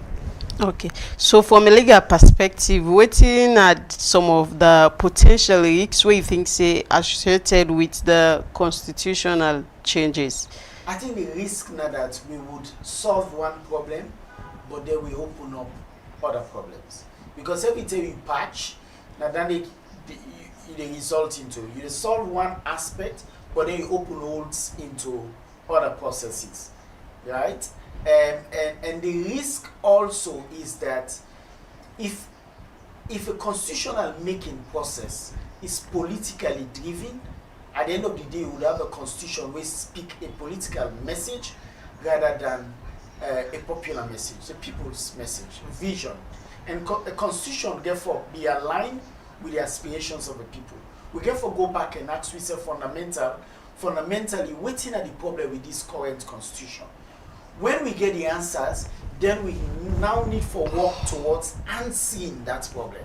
Okay, so from a legal perspective, waiting at some of the potential risks where you think say associated with the constitutional changes. I think the risk now that we would solve one problem, but then we open up other problems. Because every time you patch, now then they result into you solve one aspect, but then you open holes into other processes, right? And the risk also is that if a constitutional making process is politically driven, at the end of the day, we would have a constitution which speak a political message rather than a popular message, a people's message, vision. And a constitution, therefore, be aligned with the aspirations of the people. We therefore go back and ask ourselves fundamentally, waiting at the problem with this current constitution. When we get the answers, then we now need for work towards answering that problem,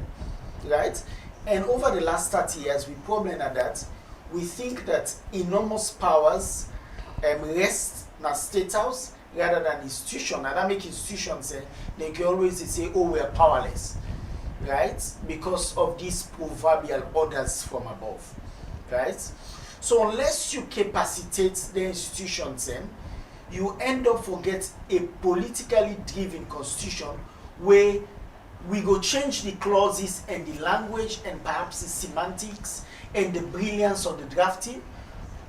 right? And over the last 30 years, we problem at that. We think that enormous powers rest in a state house rather than institution. And that makes institutions say they can always say, "Oh, we are powerless," right? Because of these proverbial orders from above, right? So unless you capacitate the institutions, you end up forget a politically driven constitution where we go change the clauses and the language and perhaps the semantics and the brilliance of the drafting,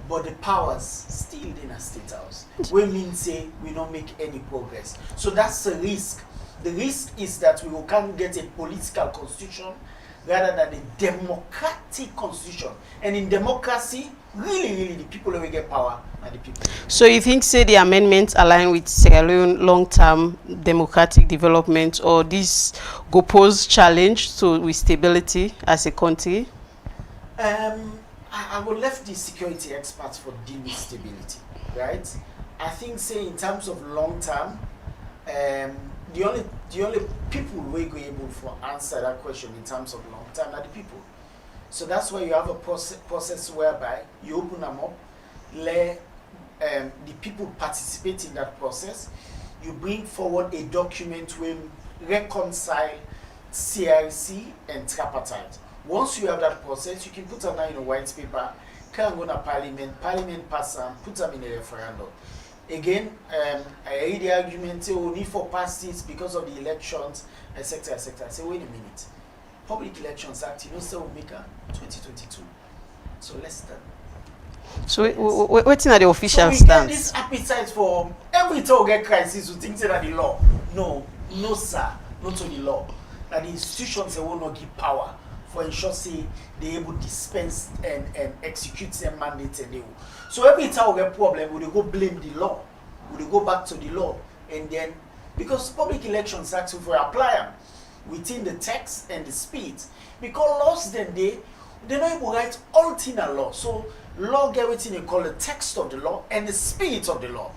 but the powers still in a state house. We mean say we don't make any progress. So that's the risk. The risk is that we can't get a political constitution rather than a democratic constitution. And in democracy, really, the people who get power are the people. So you think, say, the amendments align with Sierra Leone long-term democratic development, or this go pose challenge to with stability as a country? I will left the security experts for deal with stability, right? I think, say, in terms of long-term, the only people who are able to answer that question in terms of long-term are the people. So that's why you have a process whereby you open them up, let the people participate in that process. you bring forward a document where reconcile CRC and tripartite. Once you have that process, you can put them in a white paper, can go to parliament pass them, put them in a referendum. Again, I read the argument, say, we need for pass it because of the elections, etc., etc. I say, wait a minute. Public Elections Act, you know, say, we'll make a 2022. So let's start. So waiting at the official so stance. Get this appetite for every time we get crisis, we think that the law. No, sir, not to the law. That the institutions they will not give power for ensure say they able to dispense and execute their mandates and they will. So every time we get problem, we go blame the law. We go back to the law, and then because Public Elections Act if we apply them within the text and the speed, because laws then they're not able to write alternate law. So law get everything they call the text of the law and the spirit of the law.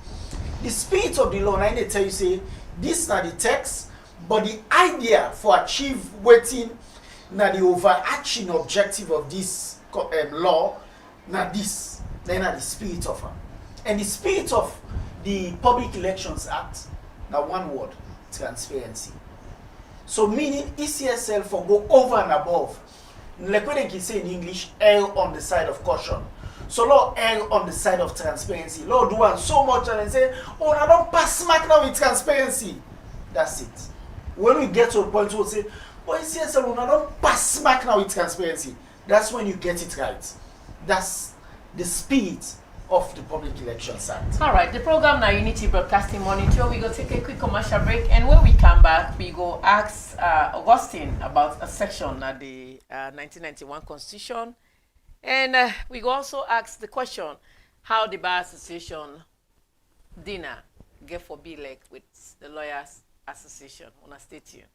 The spirit of the law, now they tell you say this is not the text, but the idea for achieve waiting now the overarching objective of this law, now this, then the spirit of it. And the spirit of the Public Elections Act, now one word, transparency. So meaning ECSL for go over and above. Like what they can say in English, err on the side of caution. So Lord err on the side of transparency. Lord do one so much and then say, oh, I don't pass smack now with transparency. That's it. When we get to a point where we say, oh, ECSL, I don't pass smack now with transparency. That's when you get it right. That's the spirit of the Public Elections Act. All right, the program now Unity Broadcasting Monitor. We go take a quick commercial break, and when we come back, we go ask Augustine about a section of the 1991 Constitution, and we go also ask the question how the Bar Association dinner get for be like with the Lawyers Association. Wanna stay tuned.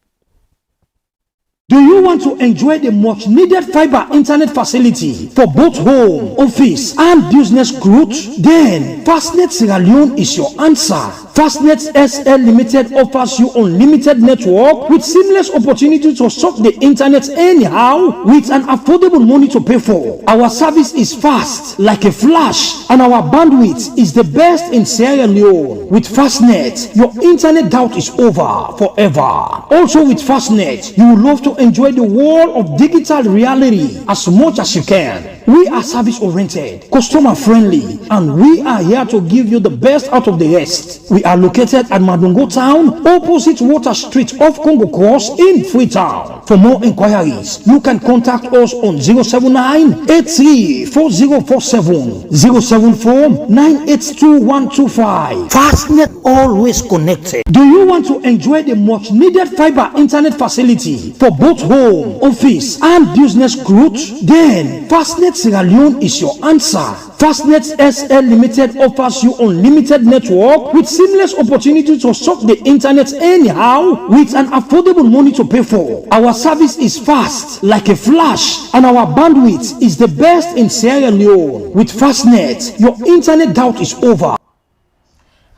Do you want to enjoy the much needed fiber internet facility for both home, office, and business growth? Then Fastnet Sierra Leone is your answer. Fastnet SL Limited offers you unlimited network with seamless opportunity to surf the internet anyhow with an affordable money to pay for. Our service is fast like a flash, and our bandwidth is the best in Sierra Leone. With Fastnet, your internet doubt is over forever. Also with Fastnet, you will love to enjoy the world of digital reality as much as you can. We are service oriented, customer friendly, and we are here to give you the best out of the rest. We are located at Madungo Town, opposite Water Street off Congo Cross in Freetown. For more inquiries, you can contact us on 079-834047, 074-982-125. Fastnet, always connected. Do you want to enjoy the much needed fiber internet facility for both home, office, and business growth? Then Fastnet Sierra Leone is your answer. Fastnet SL Limited offers you unlimited network with seamless opportunity to surf the internet anyhow with an affordable money to pay for. Our service is fast like a flash, and our bandwidth is the best in Sierra Leone. With Fastnet, your internet doubt is over.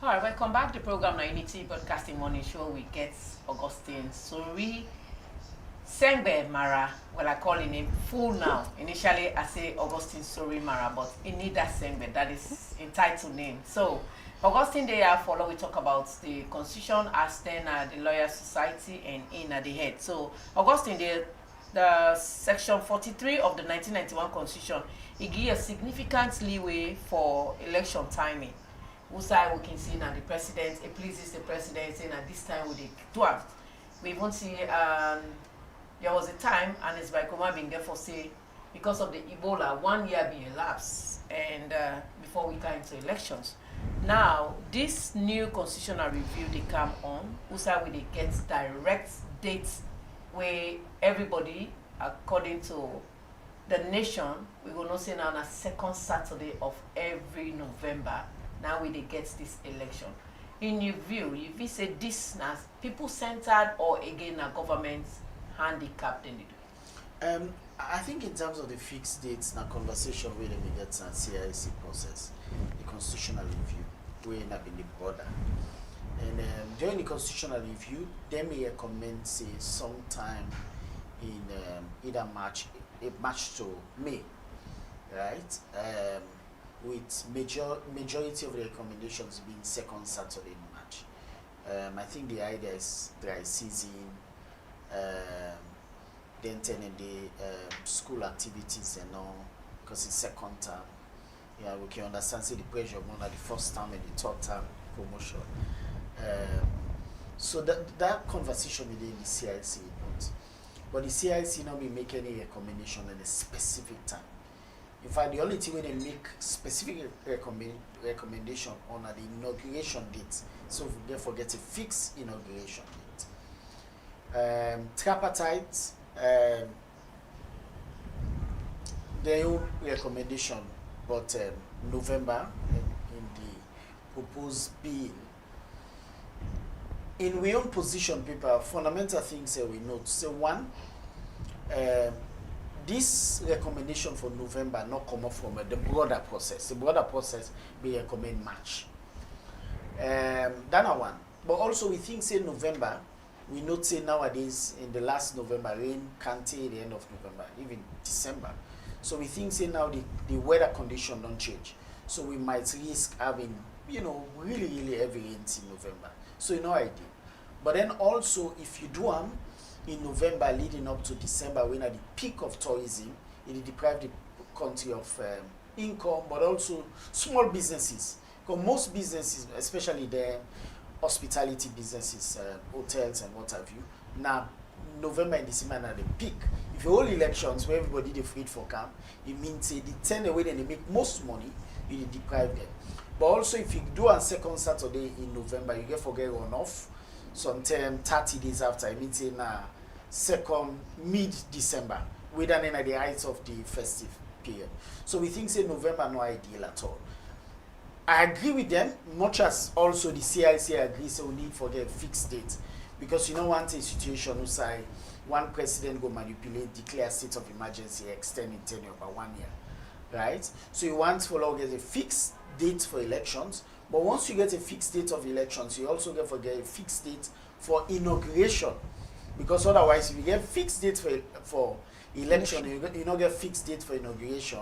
All right, welcome back to the program Unity Broadcasting Morning Show. We get Augustine Sori Sengbe Mara. Well, I call him name full now. Initially, I say Augustine Sori Mara, but in need that Sengbe, that is entitled name. So, Augustine, they are follow. We talk about the Constitution as then the Lawyer Society and in at the head. So, Augustine, the section 43 of the 1991 Constitution, it gives a significant leeway for election timing. Usai we can see now the president, it pleases the president, and at this time with the draft. We even see there was a time, and it's by Kuma Bingefo say, because of the Ebola, 1 year being elapsed, and before we got into elections. Now, this new constitutional review they come on, Usai we they get direct dates where everybody, according to the nation, we will not say now on a second Saturday of every November. Now we they get this election. In your view, if you say this now people centered or again a government handicapped in it? I think in terms of the fixed dates, na conversation with the get and CIC process, the constitutional review, we end up in the border. And during the constitutional review, they may recommend say sometime in either March to May, right? With majority of the recommendations being second Saturday in March. I think the idea is dry season, then turning the school activities and all, because it's second term. Yeah, we can understand say the pressure more than the first term and the third term promotion. So that conversation within the CIC, but the CIC not be make any recommendation at a specific time. In fact, the only thing when they make specific recommendation on the inauguration date, so therefore get a fixed inauguration date. Tripartite, their own recommendation, but November in the proposed bill. In we own position paper, fundamental things we note. So one, this recommendation for November not come up from the broader process. The broader process we recommend March. That one. But also we think say November, we note say nowadays in the last November rain can't take the end of November, even December. So we think say now the weather condition don't change. So we might risk having, really heavy rains in November. So no idea. But then also if you do them in November leading up to December, when at the peak of tourism, it deprive the country of income, but also small businesses. Because most businesses, especially the hospitality businesses, hotels and what have you, now November and December are the peak. If you hold elections where everybody they free for camp, it means they turn away and they make most money, you deprive them. But also if you do on second Saturday in November, you get forget runoff. Sometime 30 days after, I mean say second mid-December, within at the height of the festive period. So we think say November no ideal at all. I agree with them, much as also the CIC agrees so we need for the fixed date. Because you don't want a situation where say one president go manipulate, declare state of emergency, extending tenure by 1 year. Right? So you want for get a fixed date for elections. But once you get a fixed date of elections, you also get a fixed date for inauguration. Because otherwise, if you get fixed date for election, you don't get fixed date for inauguration,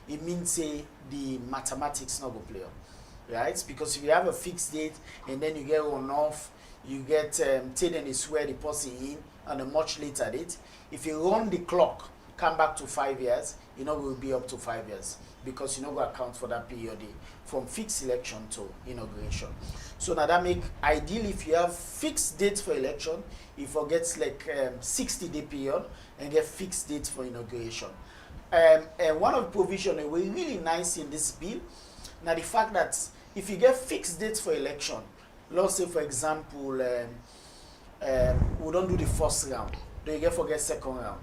it means say the mathematics not go play up. Right? Because if you have a fixed date and then you get runoff, you get take and swear the person in on a much later date. If you run the clock, come back to 5 years, will be up to 5 years. Because go account for that period from fixed election to inauguration. So now that make ideally if you have fixed dates for election, you forget like 60-day period and get fixed dates for inauguration. And one of the provisions that were really nice in this bill, now the fact that if you get fixed dates for election, let's say for example, we don't do the first round, then you get forget second round,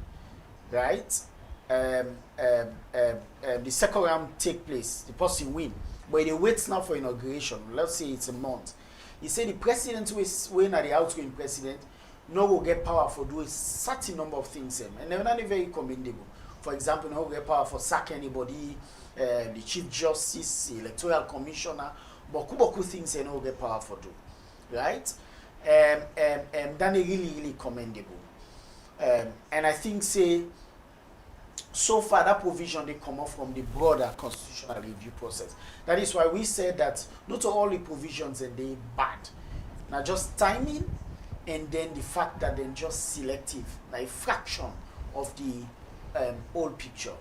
right? The second round take place, the person win, but they wait now for inauguration. Let's say it's a month. He said the president who is when the outgoing president no will get power for do a certain number of things, and they're not very commendable. For example, no will get power for sack anybody, the chief justice, the electoral commissioner, but kuboku things they no get power for do, right? Then they really commendable. And I think say. So far, that provision they come off from the broader constitutional review process. That is why we said that not all the provisions are they bad. Now just timing and then the fact that they're just selective, like fraction of the whole picture.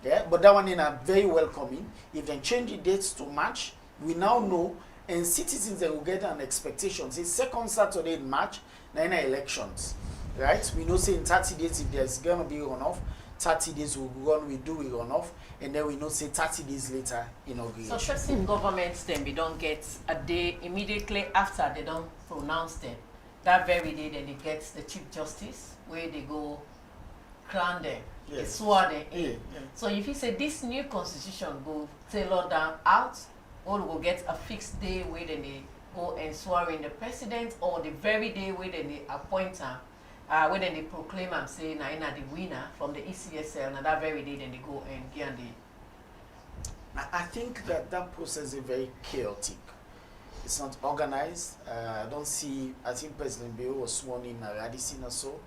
Yeah, but that one in a very welcoming. If they change the dates to March, we now know, and citizens they will get an expectation. Say second Saturday in March, then elections, right? We know say in 30 days if there's gonna be runoff. 30 days we run off, and then we know say 30 days later inauguration. So certain governments then we don't get a day immediately after they don't pronounce them. That very day then they get the Chief Justice where they go crown them, they swear them in. Yeah. So if you say this new constitution go tailor down out, or will get a fixed day where then they go and swear in the president, or the very day where then they appoint her. When they proclaim and say na the winner from the ECSL, and that very day then they go and get the. I think that process is very chaotic. It's not organized. I don't see. I think President Bill was sworn in Radisson or so.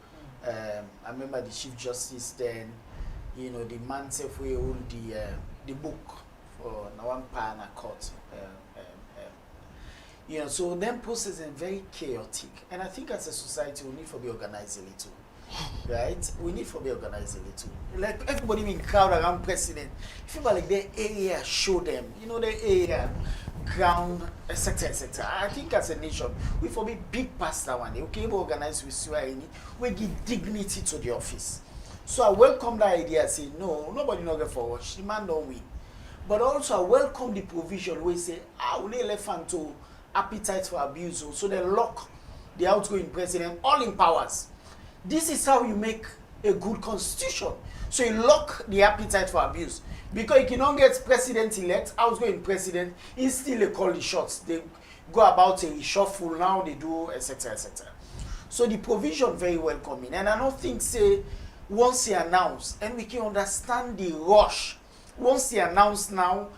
I remember the Chief Justice then. The man said we hold the book for Nawan Pana Court. You know, so them process is very chaotic. And I think as a society, we need to be organized a little. Right? We need to be organized a little. Like everybody being crowd around president. If you like their area, show them. You know, their area, ground, etc., etc. I think as a nation, we for be big past that one day. Okay, we organize with Swahili. We give dignity to the office. So I welcome that idea. I say no, nobody not get forward. The man don't win. But also I welcome the provision where say, we elephant to appetite for abuse. So they lock the outgoing president all in powers. This is how you make a good constitution. So you lock the appetite for abuse. Because you cannot get president-elect, outgoing president, he still call the shots. They go about a reshuffle now, they do, etc., etc. So the provision very welcoming. And I don't think, say, once he announced, and we can understand the rush. Once he announced now,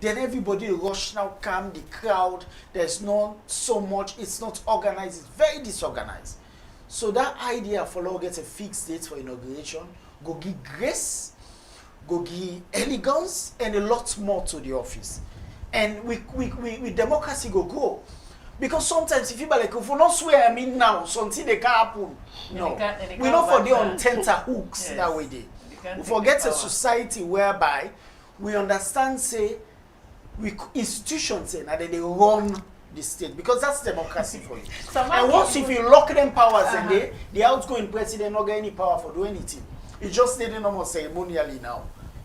then everybody rush now, calm the crowd. There's not so much, it's not organized, it's very disorganized. So that idea for law get a fixed date for inauguration, go give grace, go give elegance, and a lot more to the office. And with democracy go grow. Because sometimes if people like, if you not swear now, something they can't happen. No. We not for the on tenterhooks that way they. We forget a society whereby we understand, say, institutions say, and then they run the state, because that's democracy for you. And once if you lock them powers and the outgoing president not get any power for do anything. It's just stated almost ceremonially now.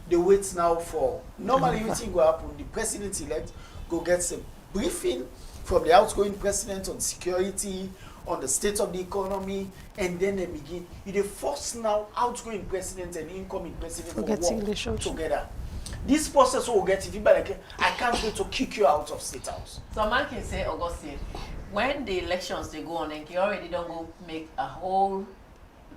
They wait now for normally everything will happen. The president-elect go get a briefing from the outgoing president on security, on the state of the economy, and then they begin. You force now outgoing president and incoming president to work together. This process will get if you like, I can't wait to kick you out of State House. So man can say, Augustine, when the elections they go on and you already don't go make a whole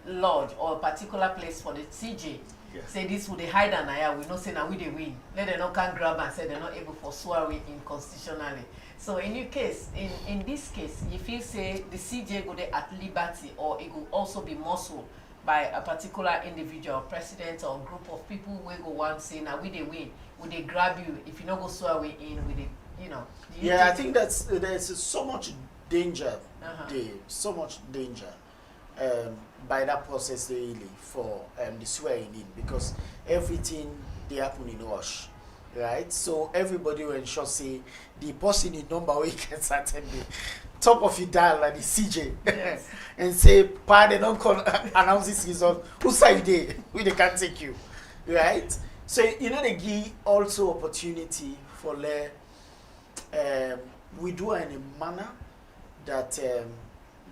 lodge or a particular place for the CJ. Yes. Say this would they hide and aya, we know say now we they win. Let them not can grab and say they're not able for swearing in constitutionally. So in your case, in this case, you feel say the CJ go there at liberty, or it will also be muscle by a particular individual, president or group of people who go one say now we they win, would they grab you if you not go swear we in with it, you know. Yeah, I think there's so much danger there, so much danger by that process really for the swearing in, because everything they happen in rush, right? So everybody will ensure say the person in number we can attend the top of your dial like the CJ, Yes. and say, "Pardon, don't call announce this result. Who side they? We they can't take you, right?" So you know they give also opportunity for we do it in a manner that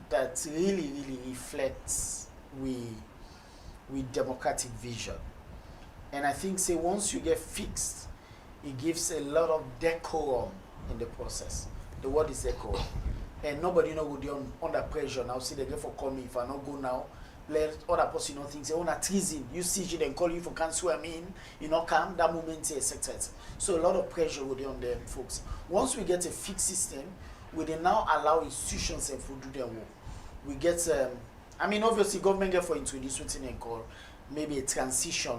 that really reflects with democratic vision. And I think say once you get fixed, it gives a lot of decorum in the process. The word is decorum. And nobody know would be under pressure now. See they get for call me if I not go now. Let other person not think say oh na treason. You CG then call you for cancel you know come that moment etc. So a lot of pressure will be on them folks. Once we get a fixed system, we then now allow institutions to do their work. We get I mean obviously government get for introduce what they call maybe a transition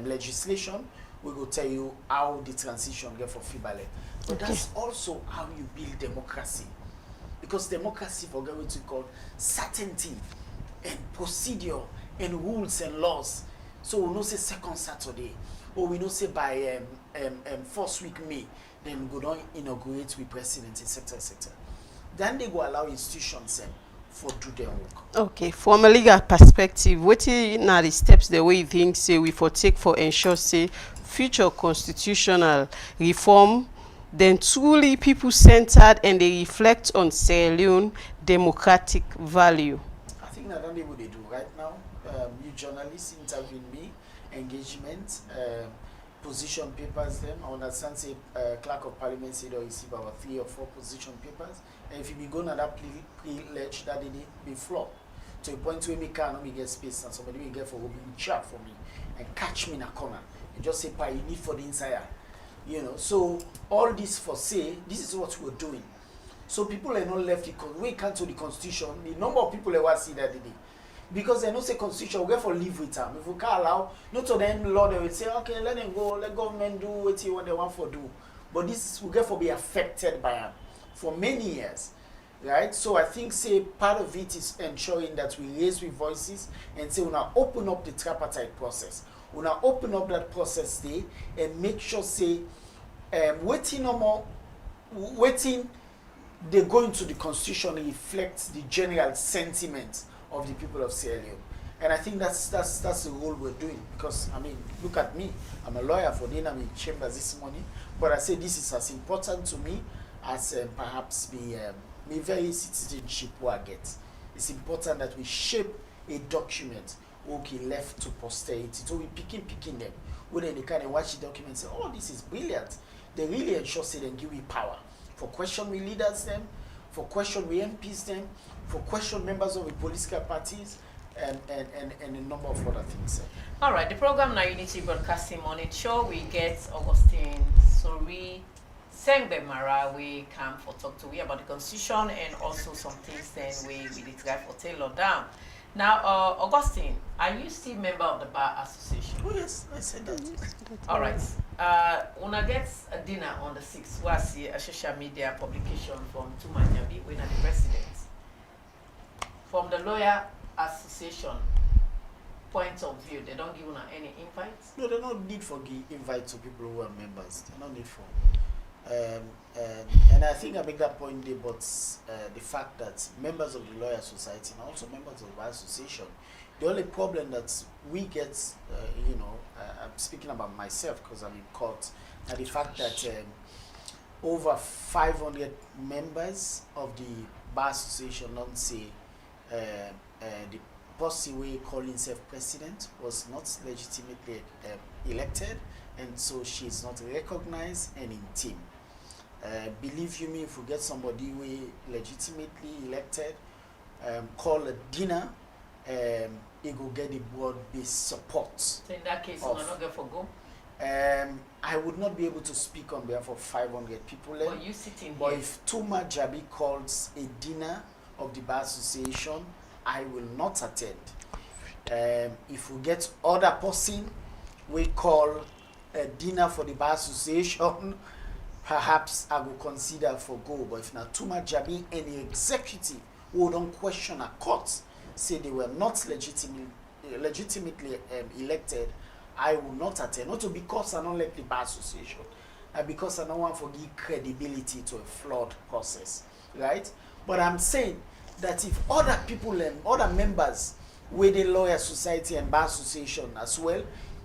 legislation. We will tell you how the transition get for Fibale. But that's also how you build democracy. Because democracy, forget what you call certainty and procedure and rules and laws. So we know say second Saturday, or we know say by first week May, then we go down inaugurate with president, etc., etc. Then they go allow institutions for do their work. Okay, from a legal perspective, what are the steps the way you think say we for take for ensure say future constitutional reform then truly people-centered and they reflect on Sierra Leone democratic value? I think that's what they do right now. You journalists interview me, engagement, position papers them. I understand say clerk of parliament said they'll receive about 3 or 4 position papers. And if you be going at that privilege that they be flop to a point where me cannot get space and somebody will get for will be chat for me and catch me in a corner and just say, "Pa, you need for the insider." You know, so all this for say, this is what we're doing. So people are not left because we can't do the constitution. The number of people that will see that today. Because they don't say constitution, we get for live with them. If we can't allow, not to them law, they will say, okay, let them go, let government do what they want for do. But this we get for be affected by them. for many years, right? So I think, say, part of it is ensuring that we raise with voices and say, we'll open up the tripartite process. We'll open up that process there and make sure, say, waiting no more, waiting they go into the constitution reflects the general sentiment of the people of Sierra Leone. And I think that's the role we're doing, because I mean, look at me. I'm a lawyer for Dynamic Chambers this morning, but I say this is as important to me as perhaps the very citizenship we get. It's important that we shape a document okay left to posterity. So we picking them. When they kind of watch the document and say, oh, this is brilliant. They really ensure say they give you power for question with leaders them, for question with MPs them, for question members of the political parties, and a number of other things. All right, the program now Unity Broadcasting Morning Show. We get Augustine Sori Sengbe Mara. We come for talk to we about the constitution and also some things then we did try for tailor down. Now, Augustine, are you still member of the Bar Association? Oh yes, I said that. All right. When I get a dinner on the 6th, we see a social media publication from Tuma Nyabi, when the president. From the Lawyer Association point of view, they don't give you any invites? No, they don't need for give invite to people who are members. They don't need for. And I think I make that point there, but the fact that members of the Lawyer Society and also members of the Bar Association, the only problem that we get, I'm speaking about myself because I'm in court, and the fact that over 500 members of the Bar Association don't say the person who call himself president was not legitimately elected, and so she is not recognized and in team. Believe you me, if we get somebody who legitimately elected, call a dinner, it will get the broad-based support. So in that case, you will not go for go? I would not be able to speak on behalf of 500 people. But you sitting but here. if Tuma Jabi calls a dinner of the Bar Association, I will not attend. If we get other person, we call a dinner for the Bar Association, perhaps I will consider for go. But if not Tuma Jabi, any executive who don't question a court, say they were not legitimately elected, I will not attend. Not because I don't like the Bar Association, because I don't want to give credibility to a flawed process, right? But I'm saying that if other people and other members with the Lawyer Society and Bar Association as well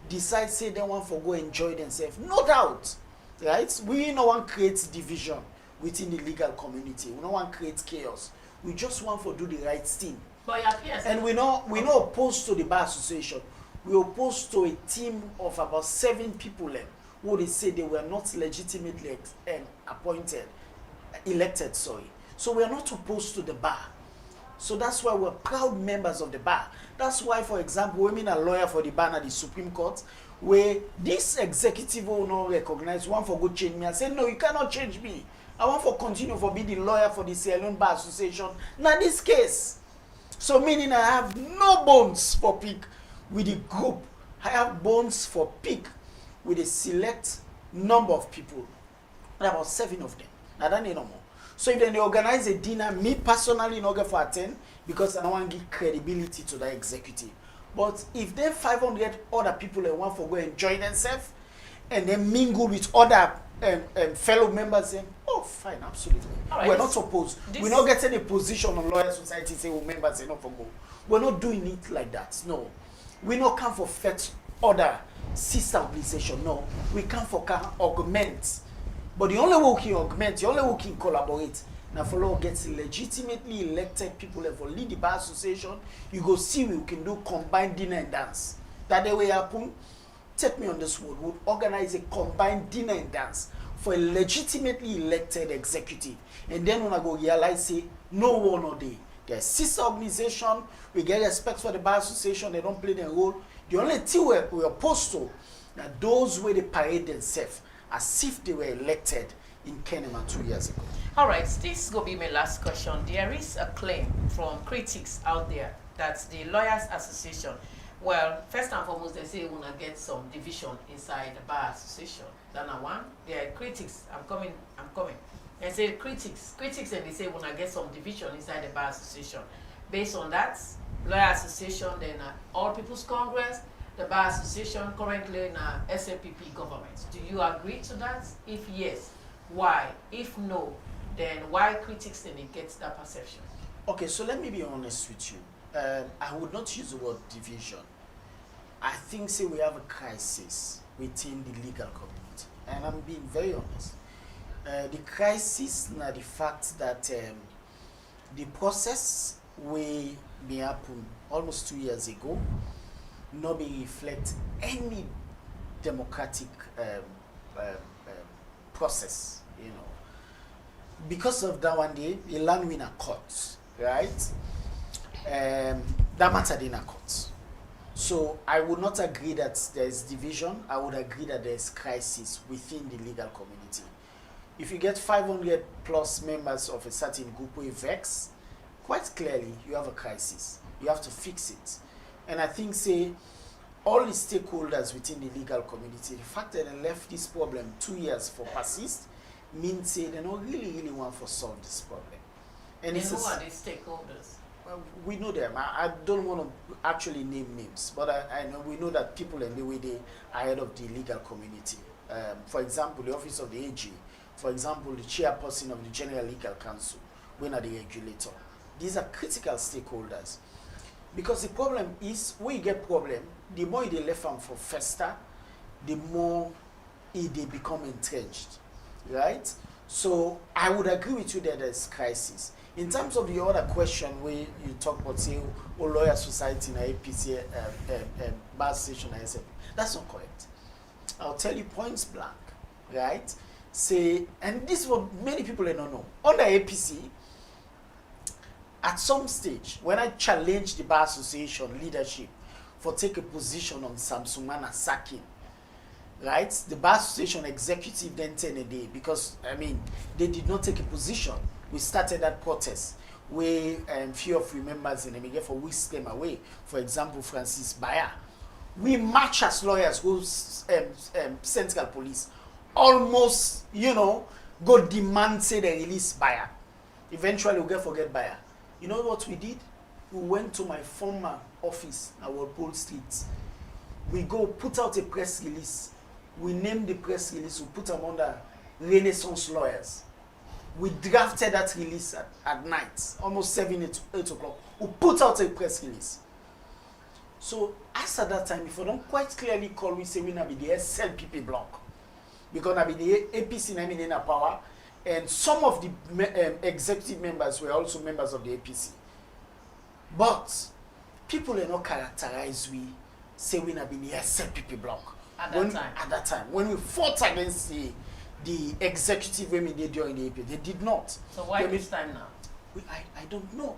decide say they want to go enjoy themselves, no doubt, right? We don't want to create division within the legal community. We don't want to create chaos. We just want to do the right thing. But yes, and we're not opposed to the Bar Association. We're opposed to a team of about 7 people who they say they were not legitimately elected. So we are not opposed to the bar. So that's why we're proud members of the bar. That's why, for example, women are lawyer for the bar at the Supreme Court, where this executive will not recognize one for good change me and say, no, you cannot change me. I want for continue for being the lawyer for the Sierra Leone Bar Association. Now this case. So meaning I have no bones for pick with the group. I have bones for pick with a select number of people. And about 7 of them. Now that ain't no more. So if then they organize a dinner, me personally not going for attend because I don't want to give credibility to the executive. But if then 500 other people that want to go enjoy themselves and then mingle with other fellow members, then oh fine, absolutely. Right. We're not opposed. We're not getting a position on Lawyer Society say members say not for go. We're not doing it like that. No. We not come for fetch other sister organization. No. We come for augment. But the only way we can augment, the only way we can collaborate, now for law gets legitimately elected people for lead the Bar Association, you go see we can do combined dinner and dance. That the way happen, take me on this word, we'll organize a combined dinner and dance for a legitimately elected executive. And then when I go realize, say, no one or day. There's sister organization, we get respect for the Bar Association, they don't play their role. The only thing we're opposed to, that those where they parade themselves, as if they were elected in Kenema 2 years ago. All right, this will be my last question. There is a claim from critics out there that the Lawyers Association, well, first and foremost, they say we want to get some division inside the Bar Association. That's one. There are critics. I'm coming. And say critics, and they say when I get some division inside the Bar Association. Based on that, Lawyer Association, then All People's Congress, the Bar Association currently in SLPP government. Do you agree to that? If yes, why? If no, then why critics then they get that perception? Okay, so let me be honest with you. I would not use the word division. I think say we have a crisis within the legal community, and I'm being very honest. The crisis now the fact that the process we be happen almost 2 years ago not be reflect any democratic process, you know. Because of that one day, the land win a court, right? That matter in a court. So I would not agree that there is division. I would agree that there is crisis within the legal community. If you get 500 plus members of a certain group with vex, quite clearly you have a crisis. You have to fix it. And I think say all the stakeholders within the legal community, the fact that they left this problem 2 years for persist means say they don't really want to solve this problem. And who are these stakeholders? Well, we know them. I don't want to actually name names, but I know we know that people in the way they are ahead of the legal community. For example, the office of the AG, for example, the chairperson of the General Legal Council, when are the regulator. These are critical stakeholders. Because the problem is, when you get problem, the more they left them for fester, the more they become entrenched, right? So I would agree with you that there's crisis. In terms of the other question where you talk about say, lawyer society in APC, Bar Association, that's not correct. I'll tell you points blank, right? Say, and this is what many people don't know. Under APC, at some stage, when I challenged the Bar Association leadership for take a position on Samsumana sacking, right? The Bar Association executive then 10 a day because, I mean, they did not take a position. We started that protest where few of you members in Emege for whisk them away. For example, Francis Bayer. We march as lawyers who Central Police almost, you know, go demand say they release Bayer. Eventually we get forget Bayer. You know what we did? We went to my former office at Walpole Street. We go put out a press release. We named the press release, we put them under Renaissance Lawyers. We drafted that release at night, almost 8 o'clock. We put out a press release. So as at that time, if we don't quite clearly call, we say we now be the SLPP block. Because now be the APC now in power, and some of the executive members were also members of the APC. But people are not characterized we say we now be the SLPP block. At that time, when we fought against the executive women they during the APC, they did not. So why this time now? I don't know.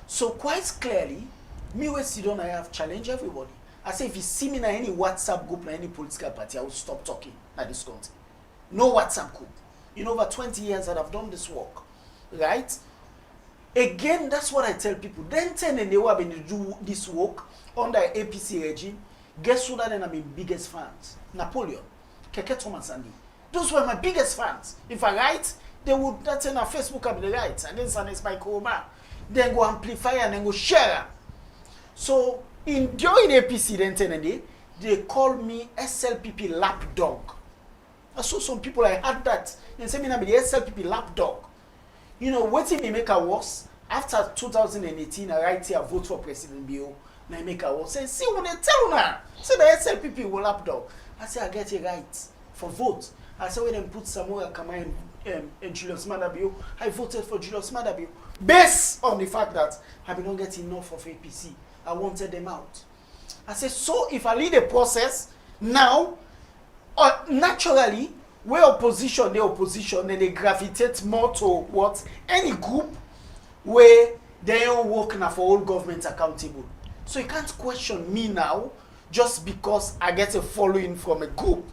So quite clearly, me when Sidon I have challenged everybody. I say if you see me in any WhatsApp group in any political party, I will stop talking at this country. No WhatsApp group. In over 20 years that I've done this work, right? Again, that's what I tell people. Then 10 and they were going to do this work under APC regime. Guess who that I'm my biggest fans? Napoleon, Keke Thomas Andy. Those were my biggest fans. If I write, they would that's in our Facebook I'll be the right. And then Sanes by Koma. Then go amplify and then go share. So in during APC then 10 and they call me SLPP lapdog. I saw some people I had that. They say me now be the SLPP lapdog. You know what me make a worse? After 2018, I write here vote for President Bio. Now I make a worse. Say, see what they tell now. Say the SLPP will lapdog. I say I get it right for vote. I say when they put Samuel Kamai and Julius Madabio, I voted for Julius Madabio based on the fact that I did not get enough of APC. I wanted them out. I said, so if I lead a process now, naturally, where opposition, then they gravitate more to what any group where they are working for all government accountable. So you can't question me now just because I get a following from a group,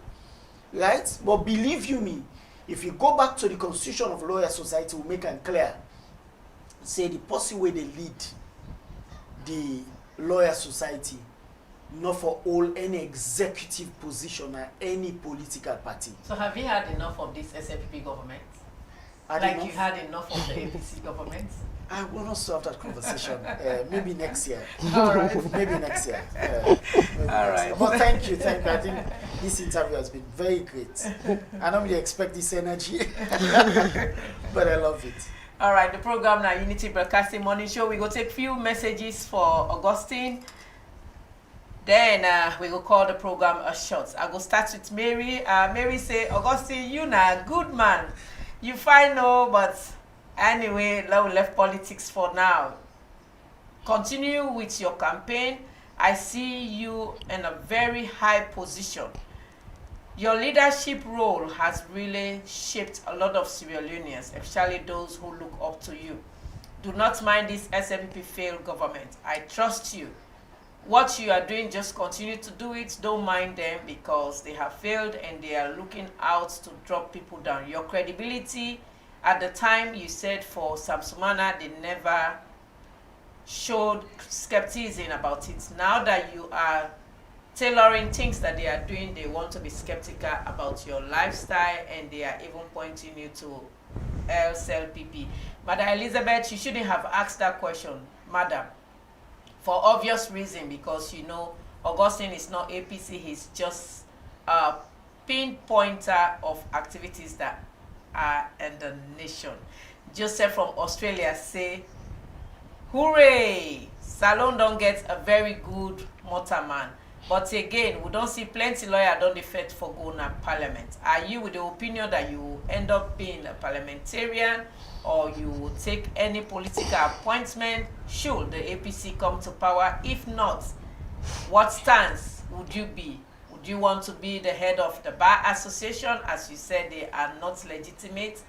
right? But believe you me, if you go back to the Constitution of Lawyer Society, will make it clear. Say the possible way they lead the Lawyer Society, not for all any executive position or any political party. So have you had enough of this SLPP government? Like you had enough of the APC government? I will not stop that conversation. Maybe next year. All right. Maybe next year. All right. But thank you. I think this interview has been very great. I don't really expect this energy, but I love it. All right, the program now, Unity Broadcasting Morning Show. We go take few messages for Augustine. Then we go call the program a shot. I go start with Mary. Mary say, Augustine, you na good man. You fine no, but anyway, we left politics for now. Continue with your campaign. I see you in a very high position. Your leadership role has really shaped a lot of Sierra Leoneans, especially those who look up to you. Do not mind this SNPP failed government. I trust you. What you are doing, just continue to do it. Don't mind them because they have failed and they are looking out to drop people down. Your credibility, at the time you said for Samsumana, they never showed skepticism about it. Now that you are tailoring things that they are doing, they want to be skeptical about your lifestyle and they are even pointing you to LCLPP. Madam Elizabeth, you shouldn't have asked that question, madam, for obvious reason, because you know Augustine is not APC, he's just a pinpointer of activities that are in the nation. Joseph from Australia say, hooray, Salone don't get a very good motorman. But again, we don't see plenty lawyer don't defect for going to parliament. Are you with the opinion that you will end up being a parliamentarian or you will take any political appointment should the APC come to power? If not, what stance would you be? Would you want to be the head of the Bar Association? As you said, they are not legitimate.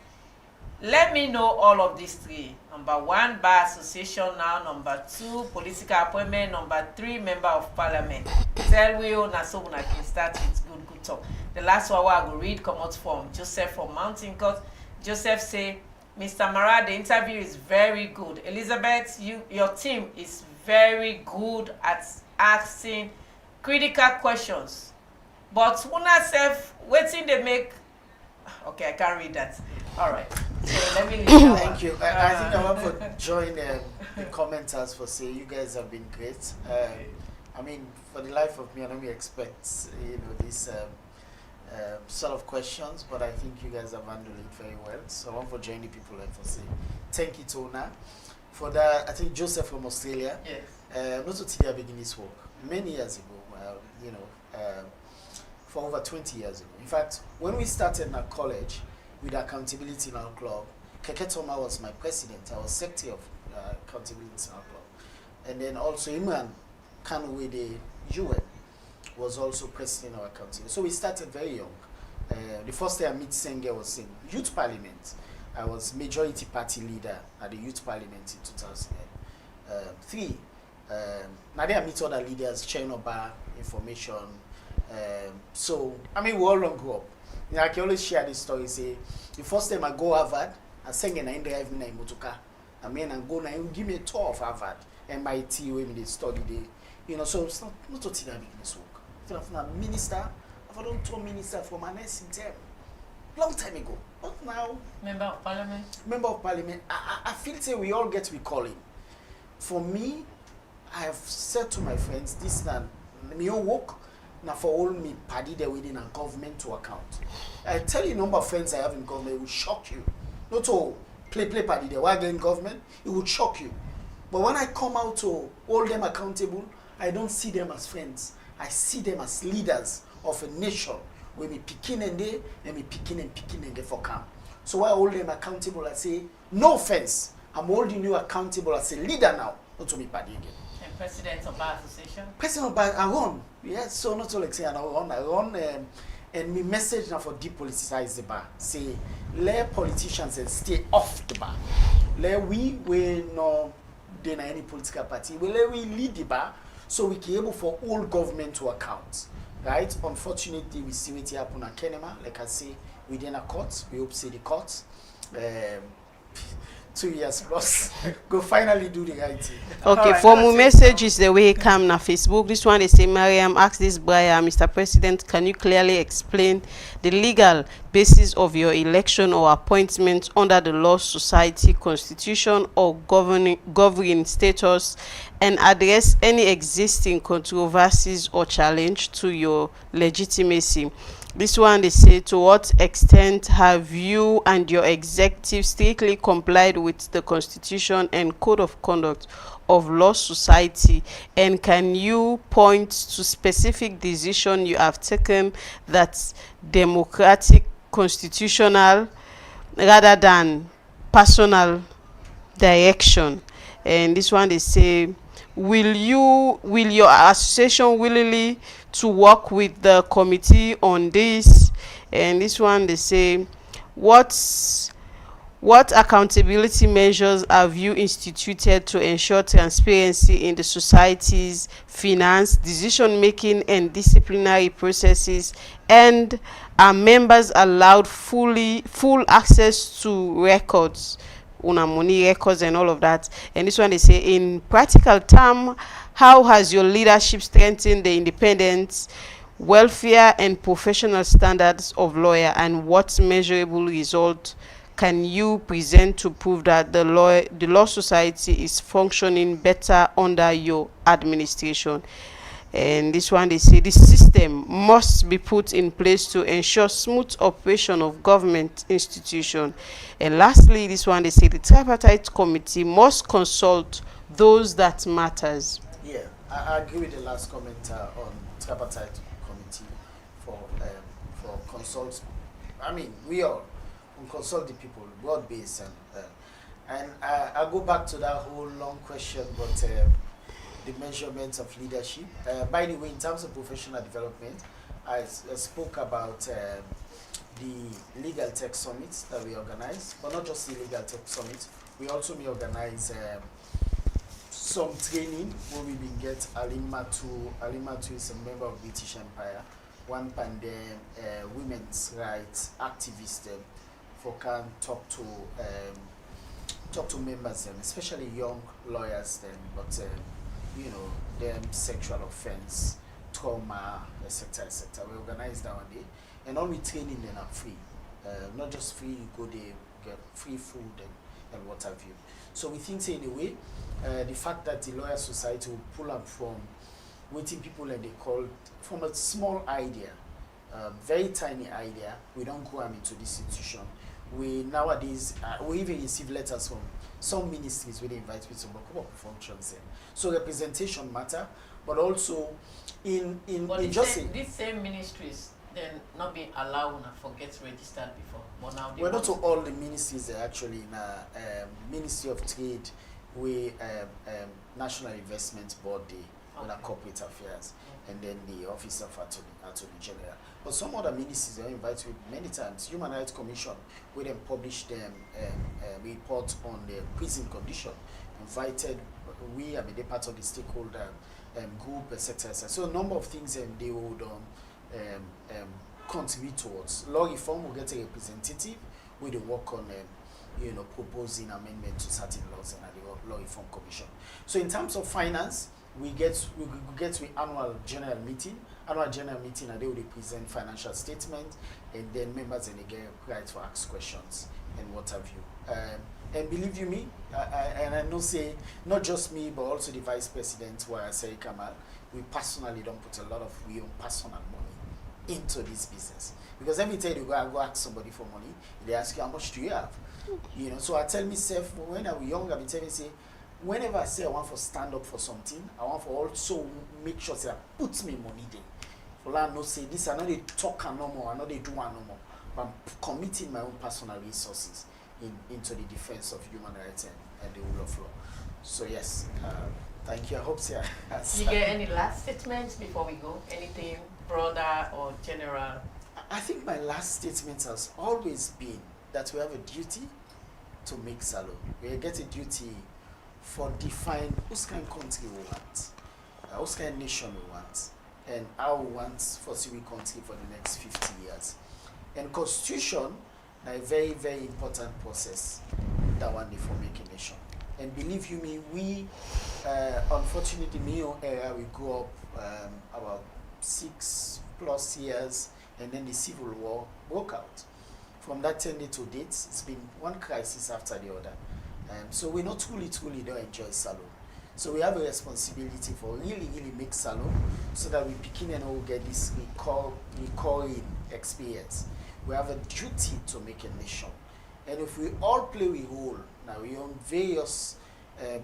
Let me know all of these three. Number 1, Bar Association now. Number 2, political appointment. Number 3, Member of Parliament. Tell we na so una can start with good talk. The last one I will read come out from Joseph from Mountain Court. Joseph say, Mr. Mara, the interview is very good. Elizabeth, your team is very good at asking critical questions. But una self waiting they make. Okay, I can't read that. All right. So let me leave that. Thank you. I think I want to join the commenters for saying you guys have been great. I mean, for the life of me, I don't really expect this sort of questions, but I think you guys have handled it very well. So I want to join the people and for saying thank you, Tona. For that, I think Joseph from Australia. Yes. Not to Tidia begin this work many years ago. For over 20 years ago. In fact, when we started in our college with accountability in our club, Keke Toma was my president. I was secretary of accountability in our club. And then also Imran Kanwe, the UN, was also president of accountability. So we started very young. The first day I met Senge was in youth parliament. I was majority party leader at the youth parliament in 2003. Now there I meet other leaders, Chenoba, information. So, I mean, we all don't grow up. I can always share this story. Say, the first time I go Harvard, I sang in the drive me in motoka. I mean, and go now, give me a tour of Harvard, MIT, where they study there. So it's not to take business work. If I'm a minister, if I don't tour minister for my next term, long time ago. But now, Member of Parliament. Member of Parliament. I feel say we all get recalling. For me, I have said to my friends, this now, me work. Now for all me party there within a government to account. I tell you number of friends I have in government, it will shock you. Not to play party there while in government, it would shock you. But when I come out to hold them accountable, I don't see them as friends. I see them as leaders of a nation where me picking and they and me picking and they for come. So I hold them accountable, I say, no offense, I'm holding you accountable as a leader now, not to me party again. President of Bar Association? President of Bar, I run. Yes, so not all like say I run, and my message now for depoliticize the bar. Say, let politicians stay off the bar. Let we no then any political party. Let we lead the bar so we can able for all government to account. Right? Unfortunately, we see what happen at Kenema. Like I say, within a court, we hope see the court. 2 years plus, go finally do the right thing. Okay, Alright, for that's more it. messages the way come na Facebook. This one they say, Mariam ask this buyer, Mr. President, can you clearly explain the legal basis of your election or appointment under the Law Society Constitution or governing status, and address any existing controversies or challenge to your legitimacy? This one they say, to what extent have you and your executive strictly complied with the Constitution and Code of Conduct of Law Society, and can you point to specific decision you have taken that's democratic, constitutional, rather than personal direction? And this one they say, will your association willingly to work with the committee on this? And this one they say, what accountability measures have you instituted to ensure transparency in the society's finance, decision making and disciplinary processes, and are members allowed full access to records, una money records and all of that? And this one they say, in practical term, how has your leadership strengthened the independence, welfare and professional standards of lawyer, and what measurable result can you present to prove that the law society is functioning better under your administration? And this one they say, the system must be put in place to ensure smooth operation of government institution. And lastly, this one they say, the tripartite committee must consult those that matters. Yeah, I agree with the last commenter on tripartite committee for consult. I mean, we all consult the people, broad base, and I'll go back to that whole long question, but the measurements of leadership. By the way, in terms of professional development, I spoke about the Legal Tech Summit that we organize, but not just the Legal Tech Summit. We also may organize some training where we will get Alimatu is a member of British Empire, one pandem women's rights activist for can talk to members especially young lawyers but them sexual offense, trauma, etc. We organize that one day, and all we training them are free. Not just free, you go there, get free food and what have you. So we think in a way, the fact that the Lawyer Society will pull up from waiting people and they call from a small idea, very tiny idea, we don't go into this institution. We nowadays we even receive letters from some ministries where they invite me to work functions in. So representation matter, but also in just these same ministries then not being allowed to forget registered before. But now they not to all the ministries are actually in Ministry of Trade, we National Investment Board, with corporate affairs, and then the Office of Attorney General. But some other ministries are invited many times. Human Rights Commission, where they publish them report on the prison condition. Invited, we are the part of the stakeholder group, etc. So a number of things they would contribute towards. Law reform will get a representative where they work on proposing amendment to certain laws and the Law Reform Commission. So in terms of finance, we get to annual general meeting. Annual general meeting, and they will present financial statement, and then members and they get right to ask questions and what have you. And believe you me, I know say not just me but also the Vice President, Waraseri Kamal, we personally don't put a lot of we own personal money into this business, because every time you go ask somebody for money, they ask you how much do you have. So I tell myself when I was young, I be telling say, whenever I say I want to stand up for something, I want to also make sure that I put me money there. For I know say this, I know they talk no more, I know they do one no more, but I'm committing my own personal resources into the defense of human rights and the rule of law. So yes, thank you. I hope so. You get any last statements before we go? Anything broader or general? I think my last statement has always been that we have a duty to make Salo. We get a duty for define whose kind of country we want, whose kind of nation we want, and how we want for civil country for the next 50 years. And constitution is a very, very important process. that one day for make a nation. And believe you me, we unfortunately, me own area, we grew up about 6+ years, and then the Civil War broke out. From that 10 days to date, it's been one crisis after the other. So we not truly don't enjoy Salone. So we have a responsibility for really make Salone so that we begin and all get this recurring experience. We have a duty to make a nation. And if we all play a role, now we own various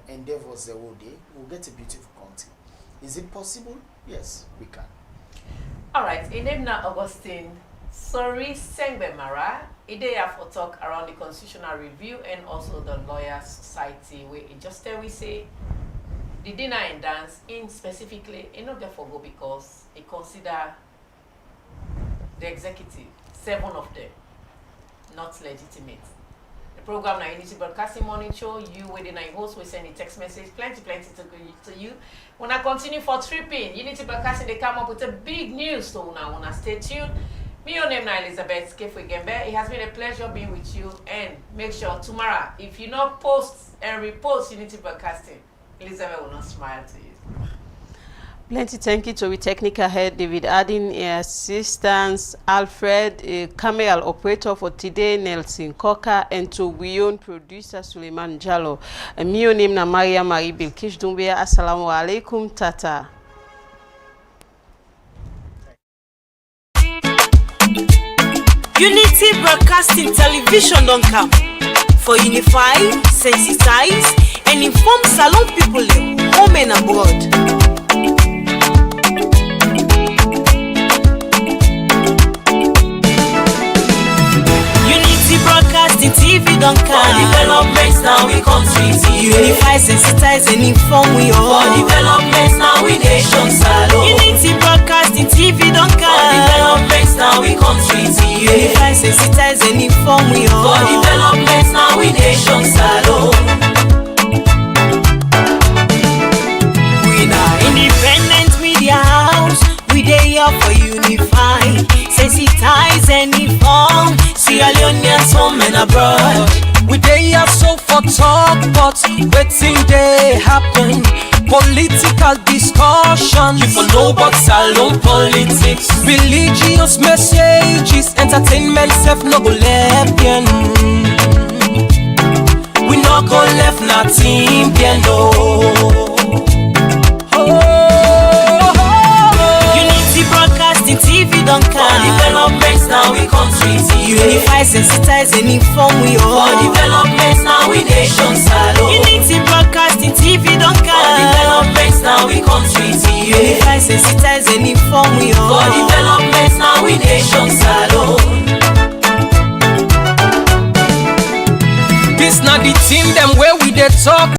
endeavors the whole day, we'll get a beautiful country. Is it possible? Yes, we can. All right, in name now Augustine Sorry Sengbe Mara, Ide have for talk around the constitutional review and also the Lawyers Society, where it just we say the dinner and dance in specifically it not therefore go because it consider the executive, 7 of them, not legitimate. The program now Unity Broadcasting Morning Show, you within a host, we send a text message, plenty to you. When I continue for tripping, Unity Broadcasting, they come up with a big news, so now wanna stay tuned. Me, your name now Elizabeth Kefwe Gembe. It has been a pleasure being with you, and make sure tomorrow, if you not post and repost Unity Broadcasting, Elizabeth will not smile to you. Plenty thank you to our technical head David Addin, assistants Alfred, camera operator for today Nelson Koka, and to we own producer Suleiman Jallo. Me name na Maria Marie Bilkish Dumbia. Assalamu alaikum, tata. Unity Broadcasting Television don't come for unify, sensitize, and inform Salone people home and abroad. Broadcasting TV don't come. For developments now we country TV. Unify, sensitize, and inform we all. For developments now we nation Salone. Unity Broadcasting TV don't come. For developments now we country TV. Unify, sensitize, and inform we all. For developments now we nation Salone. We now independent media house. We dey here for unify, sensitize, and inform. Sierra Leoneans home and abroad. We dey here so for talk, but waiting they happen. Political discussions, You for know about Salone politics. religious messages, entertainment self no go left bien. We not go left nothing bien no. Unity Broadcasting TV don't For come. developments now we country TV. Unify, sensitize, and inform we For all. developments now we nation Salone. Unity Broadcasting TV don't For come. developments now we country TV. Unify, sensitize, and inform we all. For developments now we nation Salone. This not the team them where we dey talk.